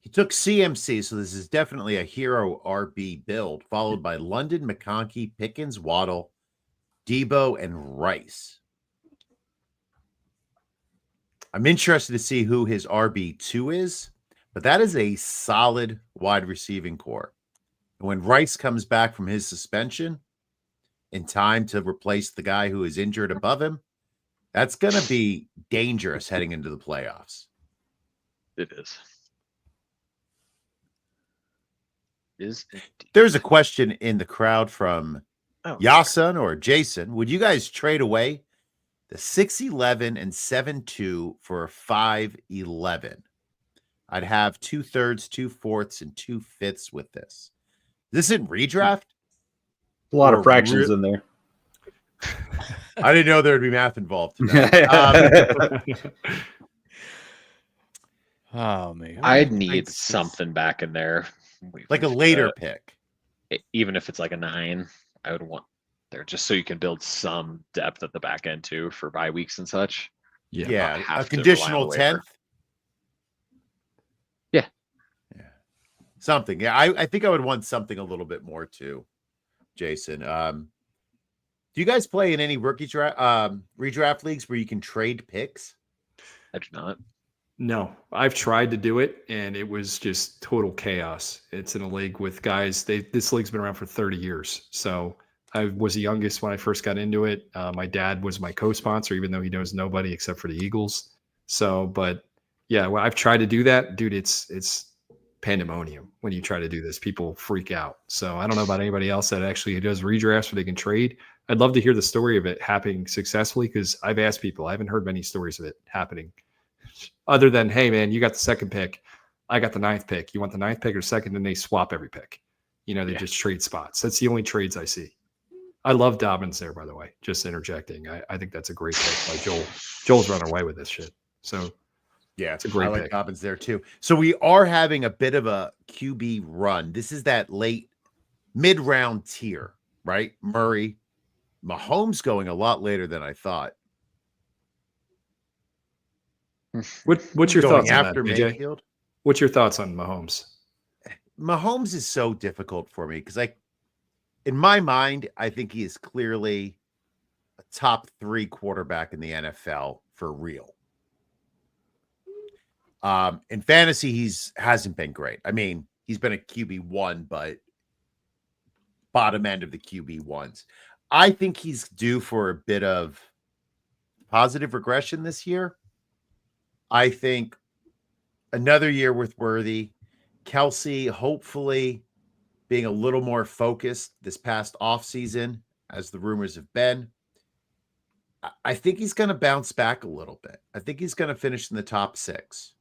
he took CMC, so this is definitely a hero RB build, followed by London, McConkey, Pickens, Waddle, Debo, and Rice. I'm interested to see who his RB2 is, but that is a solid wide receiving core. And when Rice comes back from his suspension in time to replace the guy who is injured above him, that's going to be dangerous heading into the playoffs. It is. There's a question in the crowd from Yasun or Jason. Would you guys trade away the 6'11" and 7'2" for a 5'11"? I'd have 2/3, 2/4, and 2/5 with this. This in redraft? A lot of fractions in there. I didn't know there would be math involved tonight. Oh man, I'd need something back in there, like a later pick. Even if it's like a 9, I would want there just so you can build some depth at the back end too for bye weeks and such. Yeah, a conditional 10th. Yeah. Something. Yeah, I think I would want something a little bit more too, Jason. Do you guys play in any rookie redraft leagues where you can trade picks? I do not. No, I've tried to do it and it was just total chaos. It's in a league with guys. This league's been around for 30 years. So I was the youngest when I first got into it. My dad was my co-sponsor, even though he knows nobody except for the Eagles. So, but yeah, well, I've tried to do that, dude. It's pandemonium when you try to do this. People freak out. So I don't know about anybody else that actually does redrafts where they can trade. I'd love to hear the story of it happening successfully because I've asked people. I haven't heard many stories of it happening other than, hey, man, you got the second pick. I got the 9th pick. You want the 9th pick or second? And they swap every pick. They just trade spots. That's the only trades I see. I love Dobbins there, by the way, just interjecting. I think that's a great pick by Joel. Joel's run away with this shit. So yeah, it's a great pick. pick. Dobbins there too. So we are having a bit of a QB run. This is that late mid-round tier, right? Murray, Mahomes going a lot later than I thought. What's your thoughts on that, after AJ? Mayfield? What's your thoughts on Mahomes? Mahomes is so difficult for me because in my mind, I think he is clearly a top 3 quarterback in the NFL for real. In fantasy, hasn't been great. I mean, he's been a QB1, but bottom end of the QB1s. I think he's due for a bit of positive regression this year. I think another year with Worthy, Kelsey, hopefully being a little more focused this past offseason, as the rumors have been. I think he's going to bounce back a little bit. I think he's going to finish in the top 6.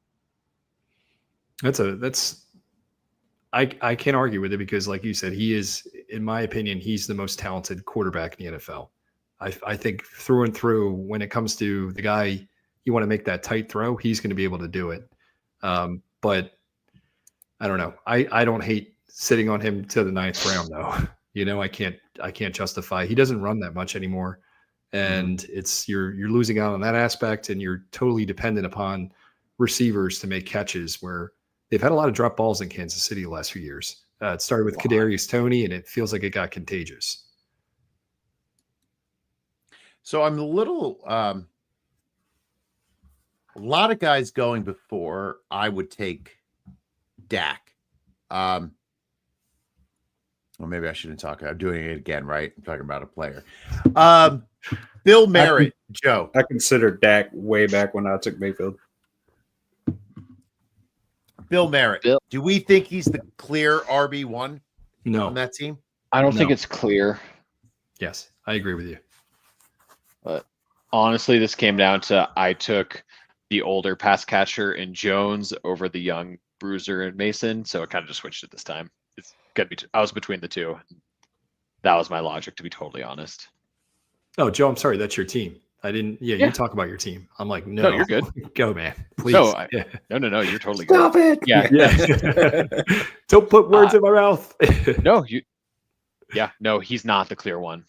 I can't argue with it because, like you said, he is, in my opinion, he's the most talented quarterback in the NFL. I think through and through, when it comes to the guy you want to make that tight throw, he's going to be able to do it. But I don't know. I don't hate sitting on him to the 9th round, though. I can't justify. He doesn't run that much anymore, and it's you're losing out on that aspect, and you're totally dependent upon receivers to make catches where they've had a lot of drop balls in Kansas City the last few years. It started with Kadarius Toney, and it feels like it got contagious. So I'm a little a lot of guys going before I would take Dak. Well, maybe I shouldn't talk. I'm doing it again, right? I'm talking about a player. Bill Merritt, Joe. I considered Dak way back when I took Mayfield. Bill Merritt. Do we think he's the clear RB1 on that team? I don't think it's clear. Yes, I agree with you. But honestly, this came down to I took the older pass catcher in Jones over the young bruiser in Mason, so it kind of just switched it this time. It's gonna be. I was between the two. That was my logic, to be totally honest. Oh, Joe, I'm sorry. That's your team. I didn't. Yeah, you talk about your team. I'm like, no, you're good. Go, man. Please. No, no. You're totally Stop good. it. Yeah. Don't put words in my mouth. No, no, he's not the clear one.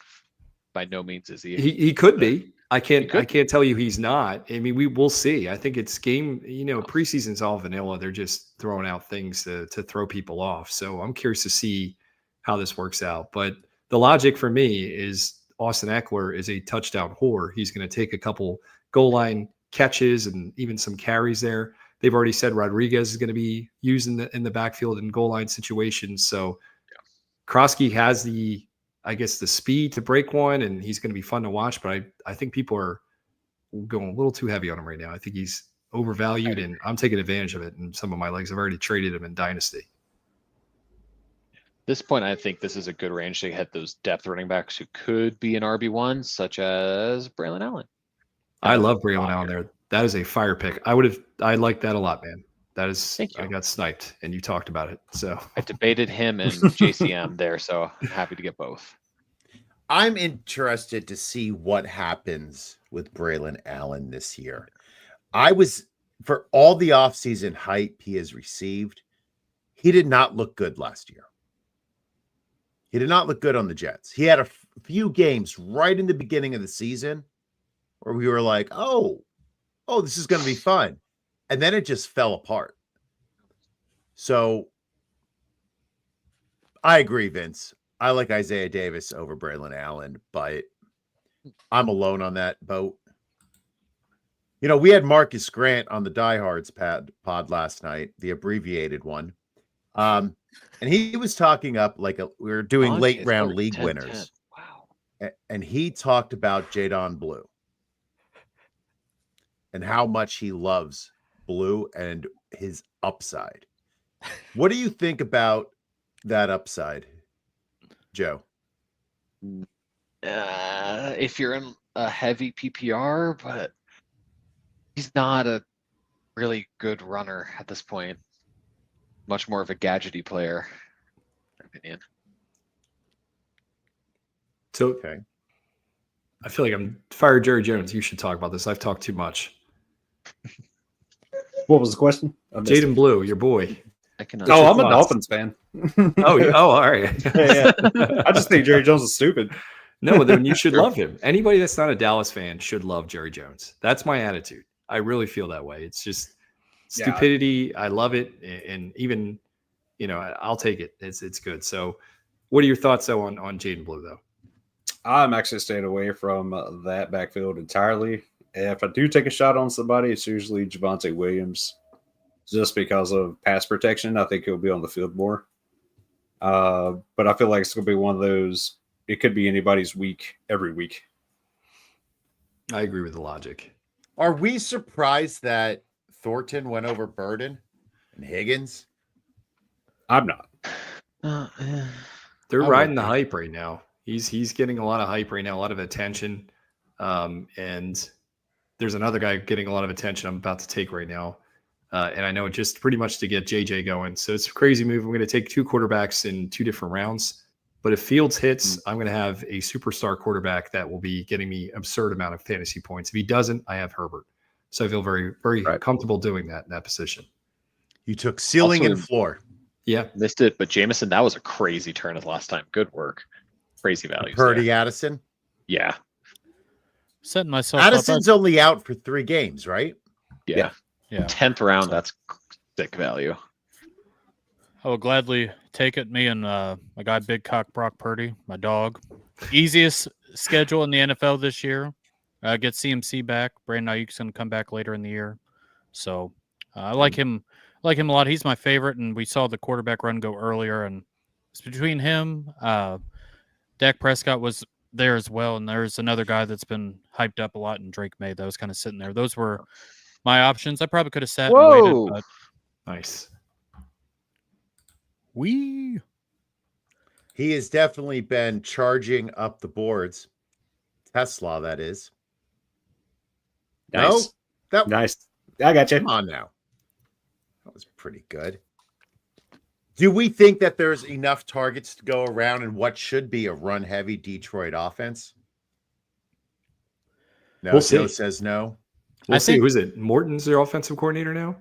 By no means is he. He could be. I can't tell you he's not. I mean, we'll see. I think it's game. Preseason's all vanilla. They're just throwing out things to throw people off. So I'm curious to see how this works out. But the logic for me is Austin Eckler is a touchdown whore. He's going to take a couple goal line catches and even some carries there. They've already said Rodriguez is going to be used in the backfield in goal line situations. So Kroski has the speed to break one, and he's going to be fun to watch. But I think people are going a little too heavy on him right now. I think he's overvalued, and I'm taking advantage of it in some of my leagues. I've already traded him in Dynasty. At this point, I think this is a good range to hit those depth running backs who could be an RB1, such as Braylon Allen. I love Braylon Allen there. That is a fire pick. I like that a lot, man. That is, I got sniped, and you talked about it. So I debated him and JCM there, so I'm happy to get both. I'm interested to see what happens with Braylon Allen this year. For all the offseason hype he has received, he did not look good last year. He did not look good on the Jets. He had a few games right in the beginning of the season where we were like, oh, this is going to be fun. And then it just fell apart. So I agree, Vince. I like Isaiah Davis over Braylon Allen, but I'm alone on that boat. We had Marcus Grant on the Diehards pod last night, the abbreviated one. And he was talking up we were doing late round league winners. Wow. And he talked about Jadon Blue and how much he loves Blue and his upside. What do you think about that upside, Joe? If you're in a heavy PPR, but he's not a really good runner at this point. Much more of a gadgety player, in my opinion. So okay. I feel like I'm fired Jerry Jones. You should talk about this. I've talked too much. What was the question? Jaden Blue, your boy. I'm a Dolphins fan. All right. Yeah. I just think Jerry Jones is stupid. No, then you should love him. Anybody that's not a Dallas fan should love Jerry Jones. That's my attitude. I really feel that way. It's just stupidity. I love it. And even, I'll take it. It's good. So what are your thoughts though on Jaden Blue though? I'm actually staying away from that backfield entirely. if I do take a shot on somebody, it's usually Javonte Williams, just because of pass protection. I think he'll be on the field more. But I feel like it's going to be one of those. It could be anybody's week every week. I agree with the logic. Are we surprised that Thornton went over Burden and Higgins? I'm not. They're I riding would the be. hype right now. He's getting a lot of hype right now, a lot of attention. And there's another guy getting a lot of attention I'm about to take right now. And I know just pretty much to get JJ going. So it's a crazy move. I'm going to take 2 quarterbacks in 2 different rounds. But if Fields hits, I'm going to have a superstar quarterback that will be getting me absurd amount of fantasy points. If he doesn't, I have Herbert. So I feel very, very comfortable doing that in that position. You took ceiling Also, and floor. Yeah. Missed it, but Jameson, that was a crazy turn of the last time. Good work. Crazy values. Purdy, There. Addison. Yeah. Setting myself Addison's up. only out for 3 games, right? Yeah. Yeah. 10th round, that's sick value. I will gladly take it. Me and my guy Big Cock Brock Purdy, my dog. Easiest schedule in the NFL this year. Get CMC back. Brandon Ayuk's going to come back later in the year. So I like him. Like him a lot. He's my favorite, and we saw the quarterback run go earlier. And it's between him, Dak Prescott was there as well, and there's another guy that's been hyped up a lot, and Drake May that was kind of sitting there. Those were my options. I probably could have sat and Whoa. waited, but Nice. we He has definitely been charging up the boards. Tesla, that is. Nice. No? That, Nice. I got you. Come on now. That was pretty good. Do we think that there's enough targets to go around in what should be a run-heavy Detroit offense? No, We'll see. Joe says no. We'll I see. think- Who's it? Morton's their offensive coordinator now?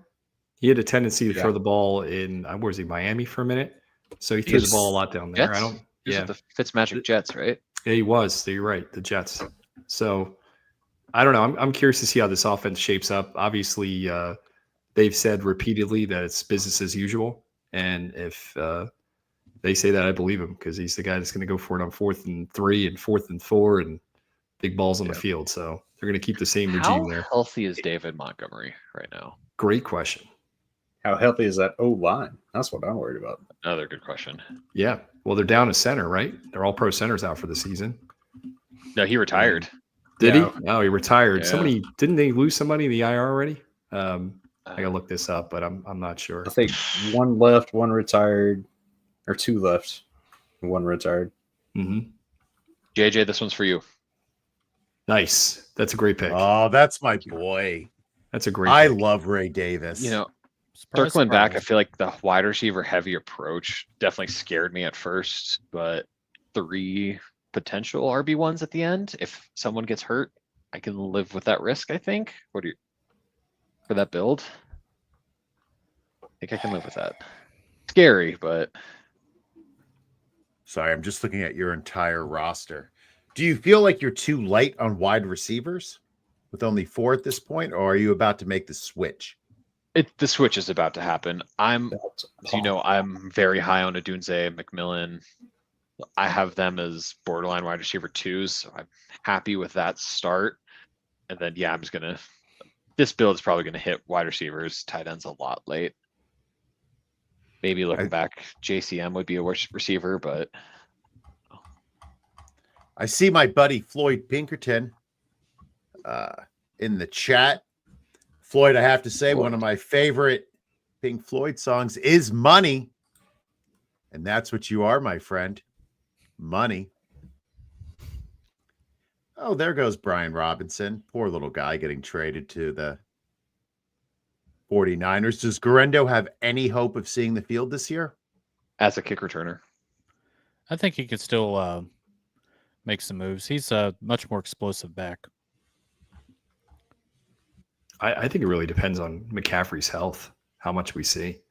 He had a tendency to Yeah. throw the ball in, where was he, Miami for a minute? So he threw the He's- ball a lot down there. Jets? I don't, These yeah. are the Fitzmagic Jets, right? Yeah, he was. So you're right. The Jets. So I don't know. I'm curious to see how this offense shapes up. Obviously, they've said repeatedly that it's business as usual. And if they say that, I believe him because he's the guy that's going to go for it on 4th and 3 and 4th and 4 and big balls on the field. So they're going to keep the same regime How there. healthy is David Montgomery right now? Great question. How healthy is that O line? That's what I'm worried about. Another good question. Yeah. Well, they're down a center, right? They're all pro centers out for the season. No, he retired. Did Yeah. he? No, he retired. Yeah. Somebody didn't they lose somebody in the IR already? I gotta look this up, but I'm not sure. I think 1 left, 1 retired, or 2 left, 1 retired. Mm-hmm. JJ, this one's for you. Nice. That's a great pick. Oh, that's my boy. That's a great. I pick. love Ray Davis. You know, surprise, circling back, I surprise. feel like the wide receiver heavy approach definitely scared me at first, but 3 potential RB1s at the end. If someone gets hurt, I can live with that risk, I think. What do you for that build? I think I can live with that. Scary, but Sorry, I'm just looking at your entire roster. Do you feel like you're too light on wide receivers with only 4 at this point, or are you about to make the switch? the switch is about to happen. I'm That's So, you know, I'm very high on Adunze, McMillan. I have them as borderline wide receiver 2s. So I'm happy with that start. And then, yeah, I'm just going to, this build is probably going to hit wide receivers, tight ends a lot late. Maybe looking back, JCM would be a worse receiver, but I see my buddy Floyd Pinkerton in the chat. Floyd, I have to say, one of my favorite Pink Floyd songs is Money. And that's what you are, my friend. Money. Oh, there goes Brian Robinson. Poor little guy getting traded to the 49ers. Does Garendo have any hope of seeing the field this year? as a kick returner, I think he could still make some moves. He's a much more explosive back. I think it really depends on McCaffrey's health, how much we see.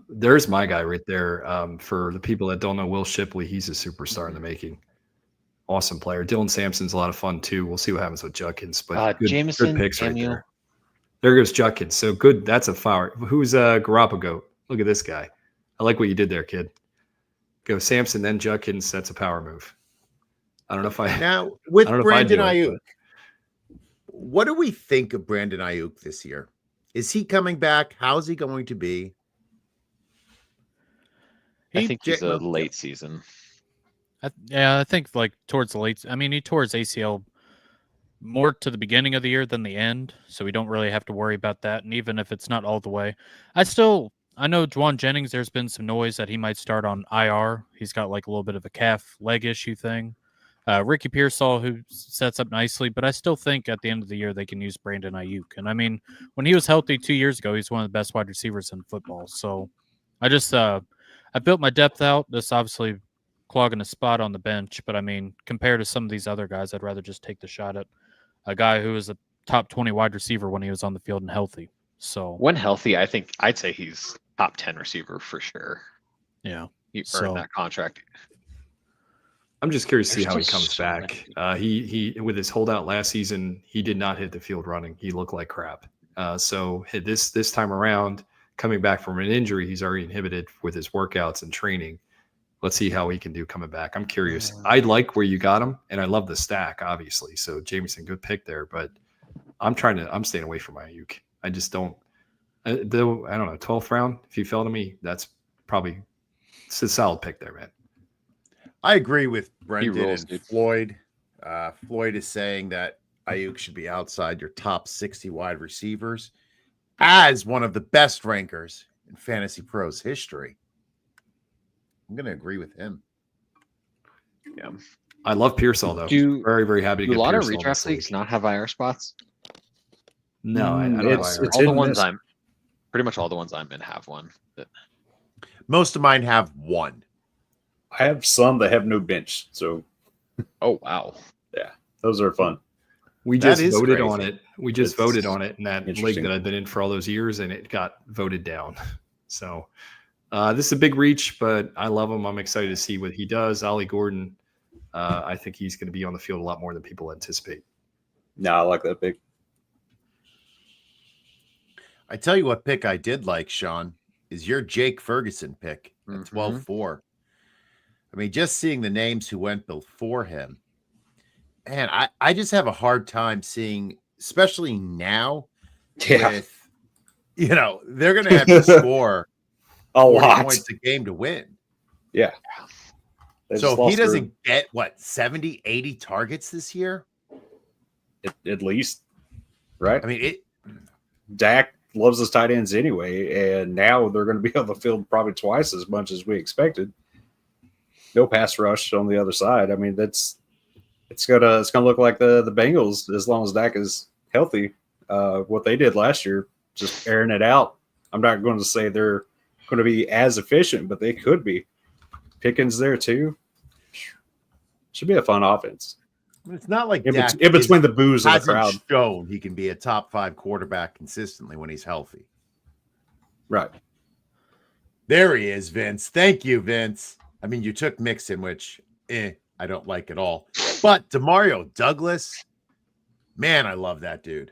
There's my guy right there. For the people that don't know Will Shipley, he's a superstar in the making. Awesome player. Dylan Sampson's a lot of fun too. We'll see what happens with Judkins, but Jameson, good picks right Samuel. there. There goes Judkins. So good. That's a fire. Who's Garoppolo? Look at this guy. I like what you did there, kid. Go Sampson, then Judkins. That's a power move. I don't know if I Now, with I don't know if I'd Brandon do it, Ayuk, What do we think of Brandon Ayuk this year? Is he coming back? How's he going to be? I think he's a Mo- late season. I think like towards the late. I mean, he tore his ACL more to the beginning of the year than the end, so we don't really have to worry about that. And even if it's not all the way, I know Juwan Jennings. There's been some noise that he might start on IR. He's got like a little bit of a calf leg issue thing. Ricky Pearsall, who sets up nicely, but I still think at the end of the year they can use Brandon Ayuk. And I mean, when he was healthy 2 years ago, he's one of the best wide receivers in football. So I just I built my depth out. This obviously clogging a spot on the bench, but I mean, compared to some of these other guys, I'd rather just take the shot at a guy who was a top 20 wide receiver when he was on the field and healthy. So When healthy, I think I'd say he's top 10 receiver for sure. yeah, He So- earned that contract. I'm just curious to see There's how he still comes so back. many. He with his holdout last season, he did not hit the field running. He looked like crap. So this time around, coming back from an injury, he's already inhibited with his workouts and training. Let's see how he can do coming back. I'm curious. I like where you got him, and I love the stack, obviously. So Jameson, good pick there. But I'm staying away from Ayuk. I just don't. Though I don't know, 12th round. If you fell to me, it's a solid pick there, man. I agree with Brendan rules, and dude. Floyd. Floyd is saying that Ayuk should be outside your top 60 wide receivers as one of the best rankers in Fantasy Pros history. I'm going to agree with him. Yeah. I love Pearsall though. Do- Very, very happy to Do a get lot of Pearsall in redraft this leagues league. not have IR spots? No, I don't It's- know. it's All the hit and ones miss. pretty much all the ones I'm in have one. Most of mine have one. I have some that have no bench, so Oh wow. those are fun. We That just is voted crazy. on it. We just It's voted on it in that league interesting. that I've been in for all those years, and it got voted down. So this is a big reach, but I love him. I'm excited to see what he does. Ollie Gordon, I think he's going to be on the field a lot more than people anticipate. No, I like that pick. I tell you what pick I did like, Sean, is your Jake Ferguson pick at Mhm. 12-4. I mean, just seeing the names who went before him, man, I just have a hard time seeing, especially now, with, they're going to have to score A 40 lot. points a game to win. Yeah. They So just if he lost their- doesn't get, 70, 80 targets this year? at least, right? I mean, Dak loves his tight ends anyway, and now they're going to be on the field probably twice as much as we expected. No pass rush on the other side. I mean, it's gonna look like the Bengals as long as Dak is healthy. What they did last year, just airing it out. I'm not going to say they're going to be as efficient, but they could be. Pickens there too. Should be a fun offense. it's not like In, Dak in between the boos of the hasn't crowd. shown he can be a top 5 quarterback consistently when he's healthy. Right. There he is, Vince. Thank you, Vince. I mean, you took Mixon, which I don't like at all. But DeMario Douglas, man, I love that dude.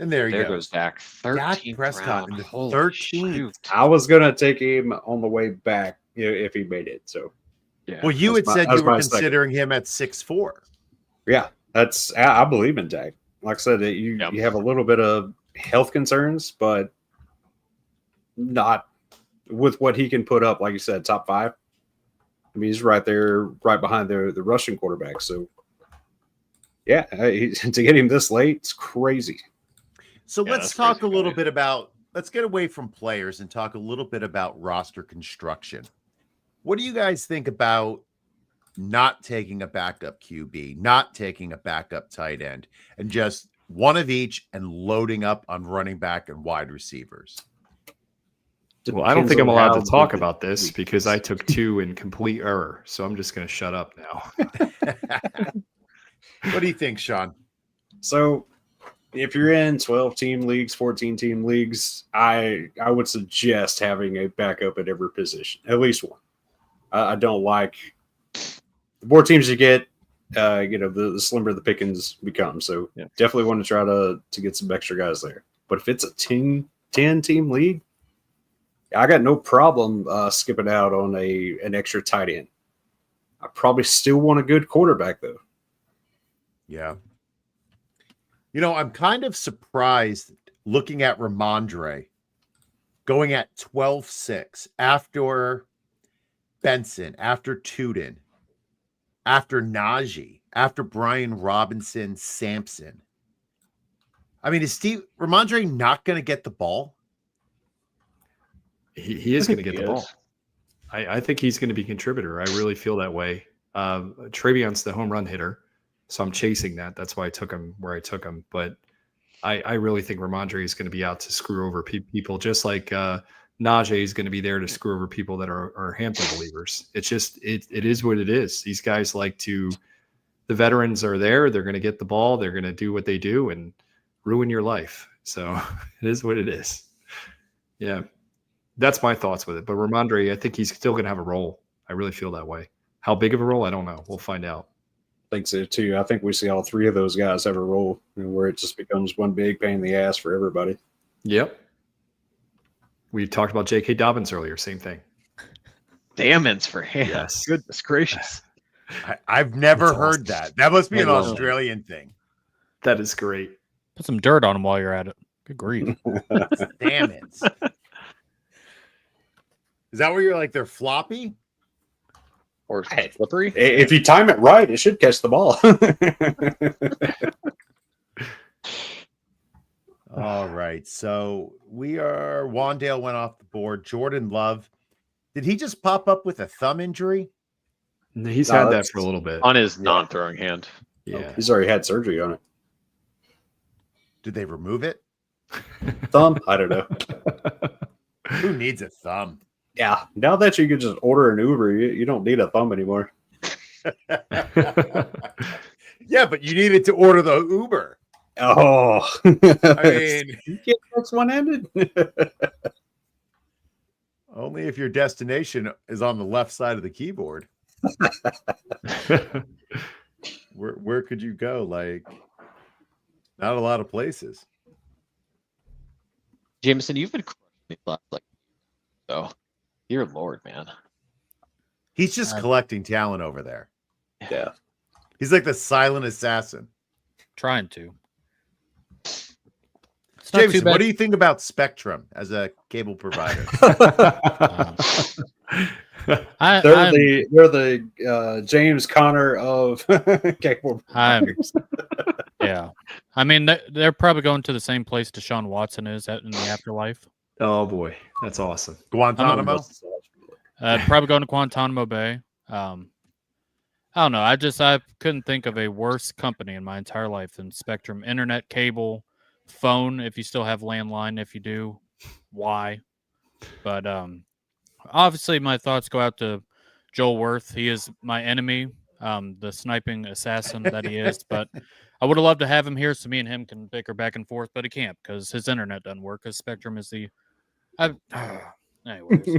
And there There goes. goes Dak. Dak 13th Prescott round. in the Holy 13th. shoot. I was going to take him on the way back if he made it. So, Yeah. Well, you had That's my- said that's you were my second. considering him at 6'4". yeah, I believe in Dak. Like I said, you Yep. you have a little bit of health concerns, but not with what he can put up. Like you said, top 5. I mean, he's right there, right behind the Russian quarterback. So, yeah, to get him this late, it's crazy. So Yeah, let's that's talk a crazy little value. bit about, let's get away from players and talk a little bit about roster construction. What do you guys think about not taking a backup QB, not taking a backup tight end, and just one of each and loading up on running back and wide receivers? Well, I don't Depends think I'm on allowed how to talk good about this week because is. I took 2 in complete error. So I'm just going to shut up now. What do you think, Sean? So, if you're in 12-team leagues, 14-team leagues, I would suggest having a backup at every position, at least one. I don't like the more teams you get, the slimmer the pickings become. So Yeah. definitely want to try to get some extra guys there. But if it's a 10-team league, I got no problem skipping out on an extra tight end. I probably still want a good quarterback though. Yeah. I'm kind of surprised looking at Ramondre going at 12-6 after Benson, after Tuden, after Najee, after Brian Robinson, Sampson. I mean, is Ramondre not going to get the ball? He is going to get he the ball. is. I think he's going to be a contributor. I really feel that way. Trayvon's the home run hitter, so I'm chasing that. That's why I took him where I took him. But I really think Ramondre is going to be out to screw over people, just like Najee is going to be there to screw over people that are Hampton believers. It's just it is what it is. These guys the veterans are there. They're going to get the ball. They're going to do what they do and ruin your life. So it is what it is. Yeah. That's my thoughts with it. But Ramondre, I think he's still going to have a role. I really feel that way. How big of a role? I don't know. We'll find out. I think so too. I think we see all three of those guys have a role where it just becomes one big pain in the ass for everybody. Yep. We talked about J.K. Dobbins earlier. Same thing. Damons for him. Yes. Goodness gracious. I've never That's heard awesome. that. That must be an I know. Australian thing. That is great. Put some dirt on them while you're at it. Good grief. Damn it. Is that where you're like, they're floppy? Or slippery. If you time it right, it should catch the ball. All right. So Wandale went off the board. Jordan Love. Did he just pop up with a thumb injury? He's No, had that that's- for a little bit. On his non-throwing hand. Yeah. He's already had surgery on it. Did they remove it? Thumb? I don't know. Who needs a thumb? Yeah. Now that you can just order an Uber, you don't need a thumb anymore. Yeah, but you needed to order the Uber. Oh. I mean, you can't fix one-handed. only if your destination is on the left side of the keyboard. Where could you go? Like, not a lot of places. Jameson, you've been crushing these last so. Dear Lord, man. He's just collecting talent over there. Yeah. He's like the silent assassin. Trying to. It's not too Jameson, bad. what do you think about Spectrum as a cable provider? I, They're I'm- the James Conner of cable providers. yeah. I mean, they're probably going to the same place Deshaun Watson is at in the afterlife. Oh boy, that's awesome. Guantanamo? Probably going to Guantanamo Bay. I don't know. I couldn't think of a worse company in my entire life than Spectrum. Internet, cable, phone. If you still have landline, if you do, why? But obviously, my thoughts go out to Joel Worth. He is my enemy, the sniping assassin that he is. But I would have loved to have him here so me and him can bicker back and forth, but he can't because his internet doesn't work. Because Spectrum is anyways,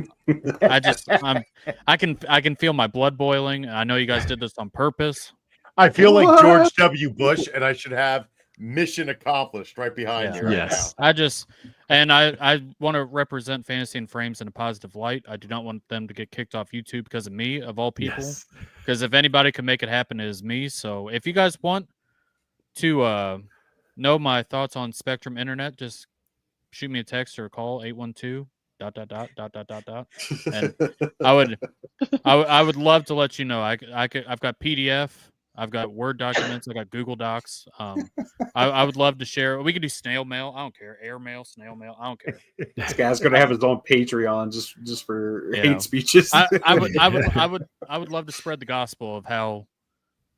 I can feel my blood boiling. I know you guys did this on purpose. I feel like What? George W. Bush, and I should have mission accomplished right behind Yeah. you. Right Yes. I want to represent Fantasy and Frames in a positive light. I do not want them to get kicked off YouTube because of me, of all people. Yes. Because if anybody can make it happen, it is me. So if you guys want to know my thoughts on Spectrum Internet, just shoot me a text or a call 812. ... And I would love to let you know. I've got PDF, I've got Word documents, I got Google Docs. I would love to share. We could do snail mail. I don't care. Air mail, snail mail. I don't care. This guy's gonna have his own Patreon just for Yeah. hate speeches. I would love to spread the gospel of how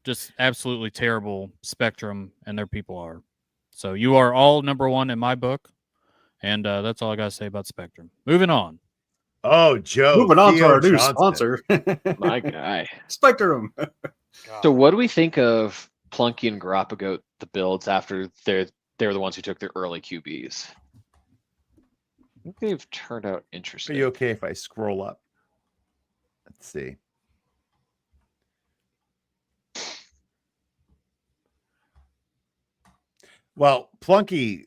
just absolutely terrible Spectrum and their people are. So you are all number one in my book. And that's all I got to say about Spectrum. Moving on. Oh, Joe. Moving on to Theo our new Johnson. sponsor, My guy. Spectrum. So what do we think of Plunky and Garoppolo, the builds after they're the ones who took their early QBs? I think they've turned out Are interesting. you okay if I scroll up? Let's see. Well, Plunky,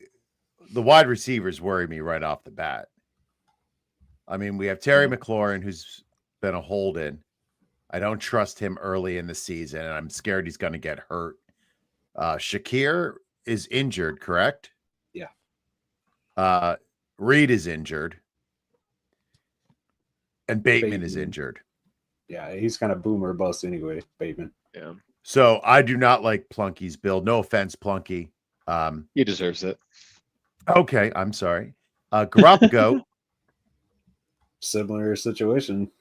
the wide receivers worry me right off the bat. I mean, we have Terry McLaurin, who's been a hold-in. I don't trust him early in the season, and I'm scared he's going to get hurt. Shakir is injured, correct? Yeah. Reed is injured. And Bateman is Bateman. injured. Yeah, he's kind of boomer bust anyway, Bateman. Yeah, So I do not like Plunky's build. No offense, Plunky. he deserves it. Okay, I'm sorry. Garoppolo. Similar situation.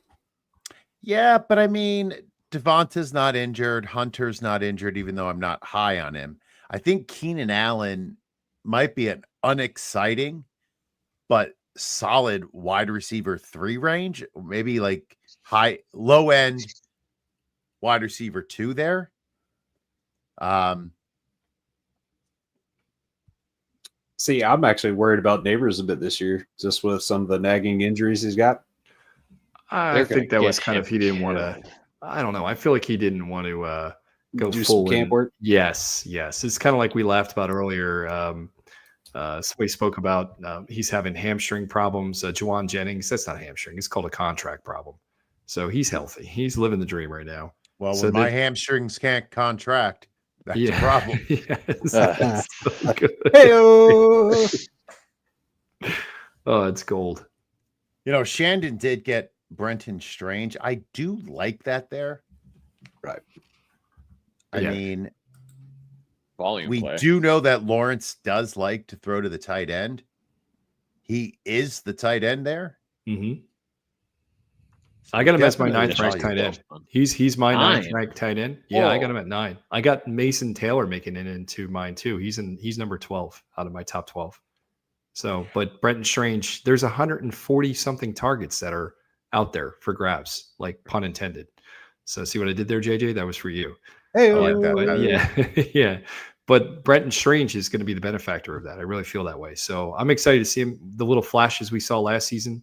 Yeah, but I mean, Devonta's not injured. Hunter's not injured, even though I'm not high on him. I think Keenan Allen might be an unexciting, but solid wide receiver 3 range, maybe like low end wide receiver 2 there. See, I'm actually worried about Neighbors a bit this year, just with some of the nagging injuries he's got. I They're think gonna that was get kind of him he didn't want to. killed. I don't know. I feel like he didn't want to go Do full some camp in. work. Yes. It's kind of like we laughed about earlier. Somebody spoke about he's having hamstring problems. Juwan Jennings, that's not a hamstring. It's called a contract problem. So he's healthy. He's living the dream right now. Well, So when my hamstrings can't contract, that's a problem. Yes, that's so good. Hey-o! Oh, it's gold. You know, Shandon did get Brenton Strange. I do like that there. Right. I Yeah. mean, Volume we play. do know that Lawrence does like to throw to the tight end. He is the tight end there. Mm-hmm. I got him as my Definitely 9th ranked tight end. valuable. He's my 9th 9? ranked tight end. Yeah, I got Whoa. him at 9. I got Mason Taylor making it into mine too. He's number 12 out of my top 12. So, but Brenton Strange, there's 140 something targets that are out there for grabs, like pun intended. So, see what I did there, JJ? That was for you. Hey, I like that But better. yeah, yeah. But Brenton Strange is going to be the benefactor of that. I really feel that way. So I'm excited to see him. The little flashes we saw last season,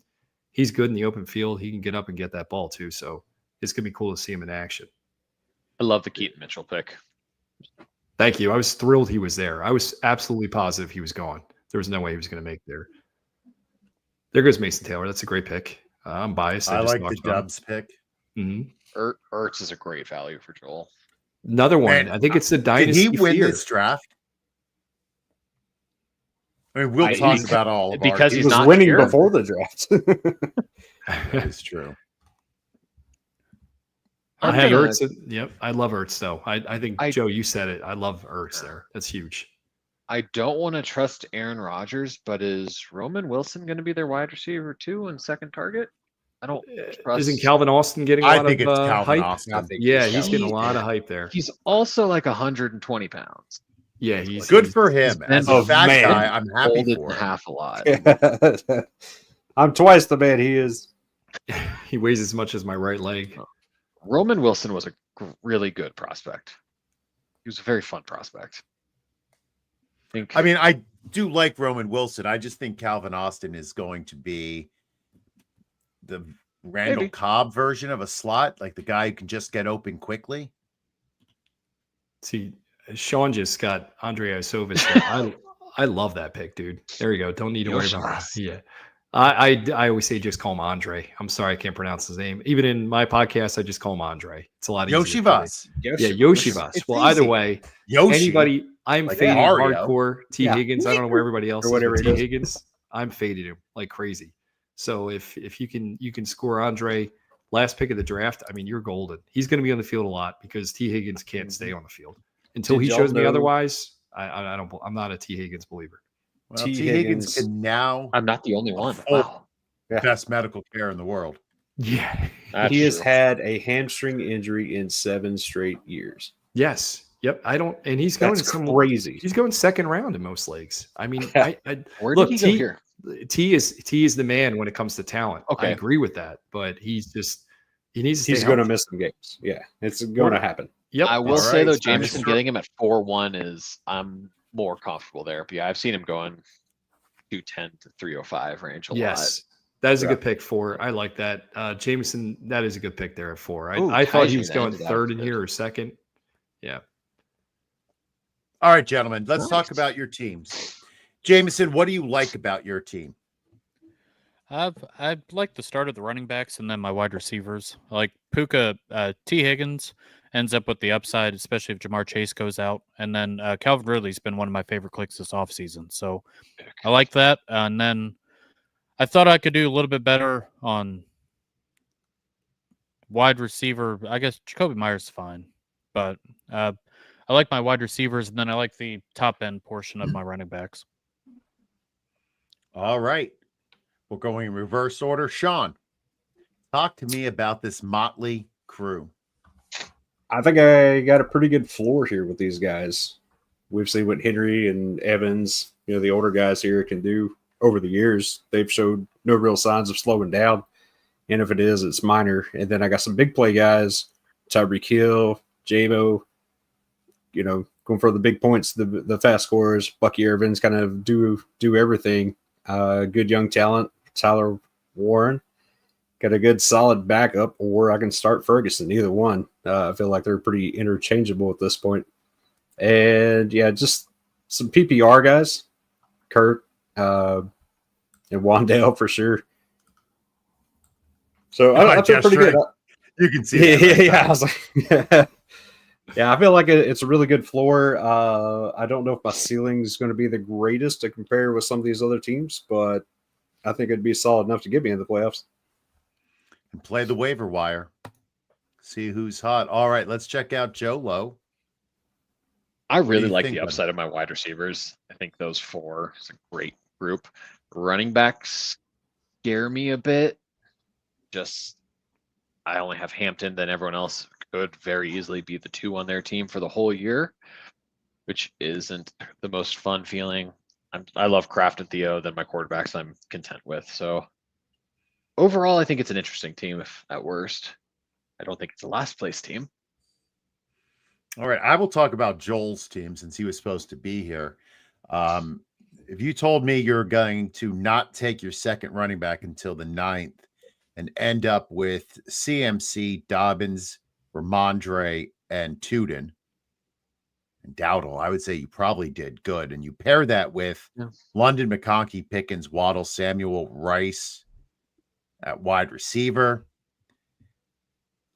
he's good in the open field. He can get up and get that ball too. So it's going to be cool to see him in action. I love the Keaton Mitchell pick. Thank you. I was thrilled he was there. I was absolutely positive he was gone. There was no way he was going to make it there. There goes Mason Taylor. That's a great pick. I'm biased. I just like the talked about him. Dubs pick. Mhm. Ertz is a great value for Joel. Another one. Man, I think it's the Did Dynasty. he win fear. this draft? I mean, we'll I- talk he's- about all of because he he's was not winning here. before the draft. that is true. I had Our Ertz. Yep. I love Ertz though. I think Joe, you said it. I love Ertz there. That's huge. I don't want to trust Aaron Rodgers, but is Roman Wilson going to be their wide receiver too and second target? I don't trust. Isn't Calvin Austin getting a I lot think of it's Calvin hype? Austin. I think Yeah, it's he's getting a Calvin. lot of hype there. He's also like 120 pounds. Yeah, he's Good he's- for him. been As a a fat man. guy, I'm happy Folded for in him. half a lot. I'm twice the man he is. He weighs as much as my right leg. Roman Wilson was a really good prospect. He was a very fun prospect. I mean, I do like Roman Wilson. I just think Calvin Austin is going to be the Randall Maybe. Cobb version of a slot, like the guy who can just get open quickly. See, Sean just got Andre Iosovich there. I love that pick, dude. There you go. Don't need to worry about Yoshivas. Yeah. I always say just call him Andre. I'm sorry I can't pronounce his name. Even in my podcast, I just call him Andre. It's a lot easier. for me. Yoshivas. Yeah, Yoshivas. It's Well, either easy. way, Yoshi. anybody, I'm Like fading Mario. hardcore T. Yeah. Higgins. I don't know where everybody else Or is. whatever But he T. does. Higgins, I'm fading him like crazy. So if you can score Andre last pick of the draft, I mean you're golden. He's going to be on the field a lot because T. Higgins can't stay on the field until Did he y'all shows me know- otherwise. I don't. I'm not a T. Higgins believer. Well, T. T. Higgins Higgins. can now I'm not the only one. Oh. Wow. best medical care in the world. Yeah. That's he has true. had a hamstring injury in 7 straight years. Yes. Yep. I don't. And he's going That's some. crazy. He's going second round in most leagues. I mean, Yeah. Where look, did he go T- here? T is the man when it comes to talent. I Okay. agree with that, but he needs to. He's stay going to healthy. miss some games. Yeah, it's going to happen. Yep. I will All say right, though, it's time to Jameson start. getting him at 4-1 is I'm more comfortable there. But yeah, I've seen him going 210 to 305 range a Yes. That is a Yeah. good pick for. I like that. Jameson, that is a good pick there at 4. Ooh, I thought he Tyson was going ended that third in good. here or second. Yeah. All right, gentlemen, let's talk Nice. about your teams. Jameson, what do you like about your team? I like the start of the running backs and then my wide receivers. Like Puka, T. Higgins ends up with the upside, especially if Jamar Chase goes out. And then Calvin Ridley's been one of my favorite clicks this offseason. So I like that. And then I thought I could do a little bit better on wide receiver. I guess Jacoby Myers is fine. But I like my wide receivers, and then I like the top end portion of my running backs. All right. We're going in reverse order. Sean, talk to me about this motley crew. I think I got a pretty good floor here with these guys. We've seen what Henry and Evans, the older guys here can do over the years. They've showed no real signs of slowing down. And if it is, it's minor. And then I got some big play guys, Tyreek Hill, J-Mo, going for the big points, the fast scorers. Bucky Irvin's kind of do everything. Good young talent, Tyler Warren. Got a good solid backup, or I can start Ferguson, either one. I feel like they're pretty interchangeable at this point. And yeah, just some PPR guys, Kurt and Wandale for sure. So I feel pretty good. You can see Yeah. I was like, yeah, I feel like it's a really good floor. I don't know if my ceiling is going to be the greatest to compare with some of these other teams, but I think it'd be solid enough to get me in the playoffs. And play the waiver wire. See who's hot. All right, let's check out Joe Lowe. I really like think, the upside of my wide receivers. I think those four is a great group. Running backs scare me a bit. I only have Hampton, then everyone else could very easily be the 2 on their team for the whole year, which isn't the most fun feeling. I love Kraft and Theo, then my quarterbacks I'm content with. So overall, I think it's an interesting team, if at worst. I don't think it's a last place team. All right, I will talk about Joel's team since he was supposed to be here. If you told me you're going to not take your second running back until the 9th and end up with CMC, Dobbins, Ramondre, and Tudor and Dowdle, I would say you probably did good. And you pair that with London, McConkey, Pickens, Waddle, Samuel, Rice at wide receiver,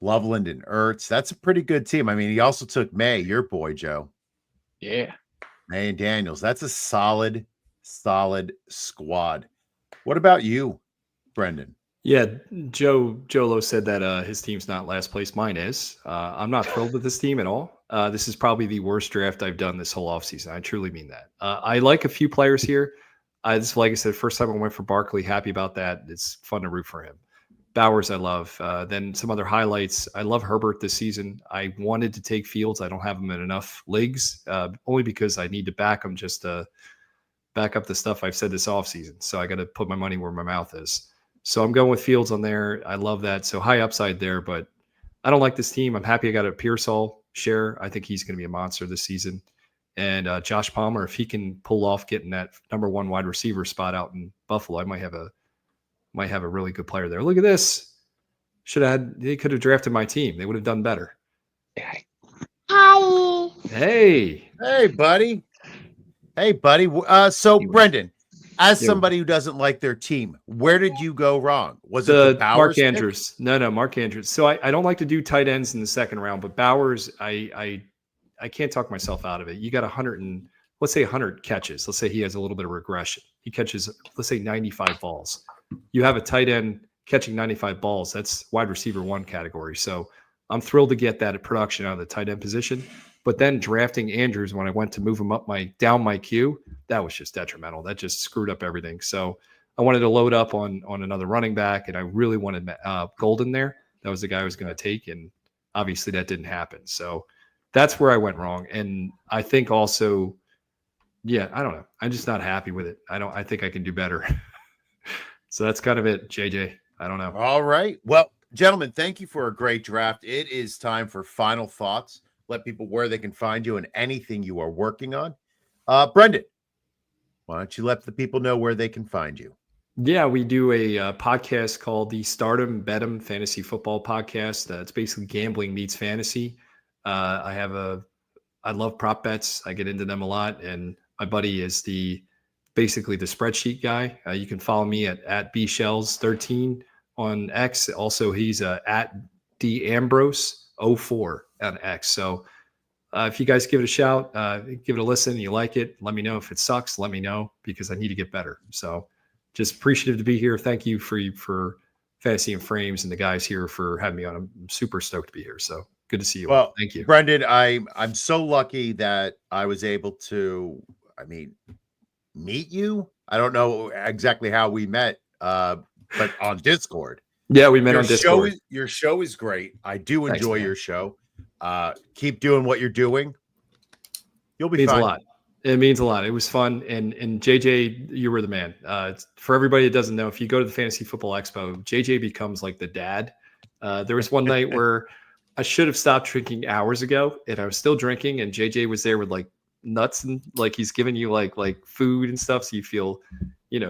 Loveland and Ertz. That's a pretty good team. I mean, he also took May, your boy, Joe. Yeah. May and Daniels. That's a solid squad. What about you, Brendan? Yeah, Joe Lowe said that his team's not last place. Mine is. I'm not thrilled with this team at all. This is probably the worst draft I've done this whole offseason. I truly mean that. I like a few players here. This, like I said, first time I went for Barkley, happy about that. It's fun to root for him. Bowers, I love. Then some other highlights. I love Herbert this season. I wanted to take Fields. I don't have him in enough leagues, only because I need to back him just to back up the stuff I've said this offseason. So I got to put my money where my mouth is. So I'm going with Fields on there. I love that. So high upside there, but I don't like this team. I'm happy I got a Pearsall share. I think he's going to be a monster this season. And Josh Palmer, if he can pull off getting that number 1 wide receiver spot out in Buffalo, I might have a really good player there. Look at this. They could have drafted my team. They would have done better. Hi. Hey, buddy. So Brendan, as somebody who doesn't like their team, where did you go wrong? Was it the Bowers Mark pick? Andrews? No, Mark Andrews. So I don't like to do tight ends in the second round, but Bowers, I can't talk myself out of it. You got 100 catches. Let's say he has a little bit of regression. He catches, let's say 95 balls. You have a tight end catching 95 balls. That's wide receiver 1 category. So I'm thrilled to get that production out of the tight end position. But then drafting Andrews, when I went to move him down my queue, that was just detrimental. That just screwed up everything. So I wanted to load up on another running back, and I really wanted Golden there. That was the guy I was going to take, and obviously that didn't happen. So that's where I went wrong. And I think also, I don't know. I'm just not happy with it. I think I can do better. So that's kind of it, JJ. I don't know. All right. Well, gentlemen, thank you for a great draft. It is time for final thoughts. Let people where they can find you and anything you are working on. Brendan, why don't you let the people know where they can find you? Yeah, we do a podcast called the Stardom Bedham Fantasy Football Podcast. It's basically gambling meets fantasy. I love prop bets. I get into them a lot, and my buddy is the basically the spreadsheet guy. You can follow me at bshells13 on X. Also, he's at dambrose04 on X. So if you guys give it a shout, give it a listen, you like it, let me know. If it sucks, let me know, because I need to get better. So just appreciative to be here. Thank you for Fantasy and Frames and the guys here for having me on. I'm super stoked to be here. So good to see you all. Thank you. Brendan, I'm so lucky that I was able to, meet you. I don't know exactly how we met, but on Discord. Yeah, we met on Discord. Your show is great. I do enjoy your show. Keep doing what you're doing. You'll be fine. A lot. It means a lot. It was fun. And JJ, you were the man. For everybody that doesn't know, if you go to the Fantasy Football Expo, JJ becomes like the dad. There was one night where I should have stopped drinking hours ago, and I was still drinking, and JJ was there with like nuts and like he's giving you like food and stuff, so you feel,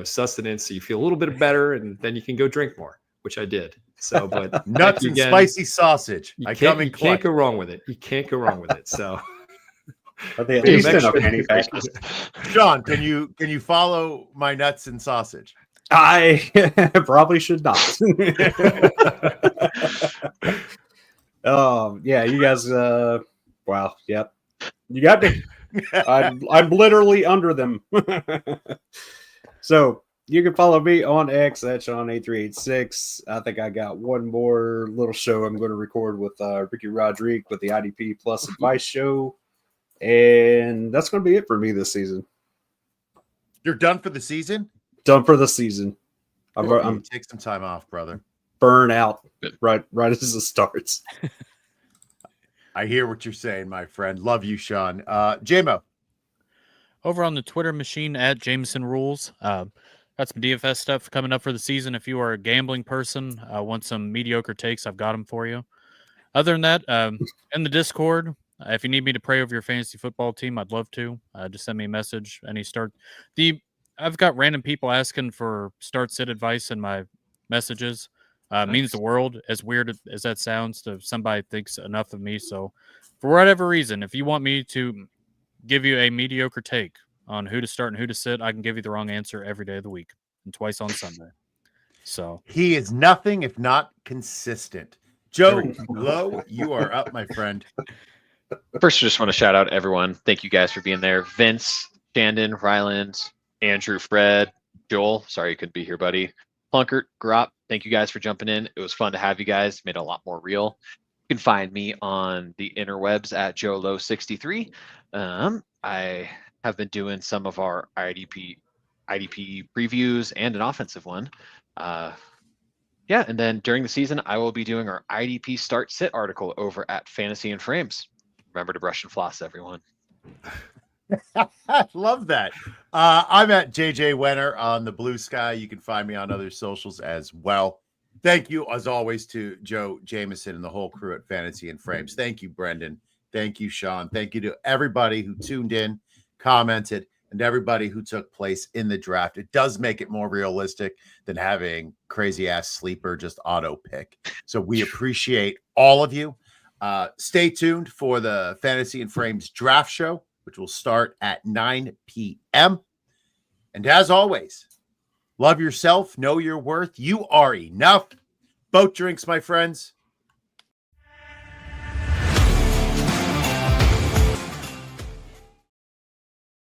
sustenance, so you feel a little bit better, and then you can go drink more, which I did. So, but nuts and spicy sausage. You can't go wrong with it. You can't go wrong with it. So, are they at least in a penny pack? John, can you follow my nuts and sausage? I probably should not. Yeah, you guys. Wow. Yep. You got me. I'm literally under them. So you can follow me on X at Sean8386. I think I got one more little show I'm going to record with Ricky Rodrigue with the IDP Plus Advice Show. And that's going to be it for me this season. You're done for the season? Done for the season. I'm take some time off, brother. Burn out right as it starts. I hear what you're saying, my friend. Love you, Sean. JMO. Over on the Twitter machine at Jameson Rules. Got some DFS stuff coming up for the season. If you are a gambling person, want some mediocre takes, I've got them for you. Other than that, in the Discord, if you need me to pray over your fantasy football team, I'd love to. Just send me a message. I've got random people asking for start-sit advice in my messages. Nice. Means the world, as weird as that sounds to somebody thinks enough of me. So for whatever reason, if you want me to give you a mediocre take on who to start and who to sit, I can give you the wrong answer every day of the week and twice on Sunday. So he is nothing if not consistent. Joe Lowe, you are up, my friend. First, I just want to shout out everyone. Thank you guys for being there. Vince, Shandon, Ryland, Andrew, Fred, Joel. Sorry you couldn't be here, buddy. Plunkert, Grop, thank you guys for jumping in. It was fun to have you guys. Made it a lot more real. You can find me on the interwebs at JoeLow63. I have been doing some of our IDP previews and an offensive one. And then during the season, I will be doing our IDP start sit article over at Fantasy and Frames. Remember to brush and floss, everyone. I love that. I'm at JJ Wenner on the Blue Sky. You can find me on other socials as well. Thank you, as always, to Joe Jameson and the whole crew at Fantasy and Frames. Thank you, Brendan. Thank you, Sean. Thank you to everybody who tuned in, commented, and everybody who took place in the draft. It does make it more realistic than having crazy-ass sleeper just auto-pick. So we appreciate all of you. Stay tuned for the Fantasy and Frames draft show, which will start at 9 p.m. And as always, love yourself, know your worth. You are enough. Boat drinks, my friends.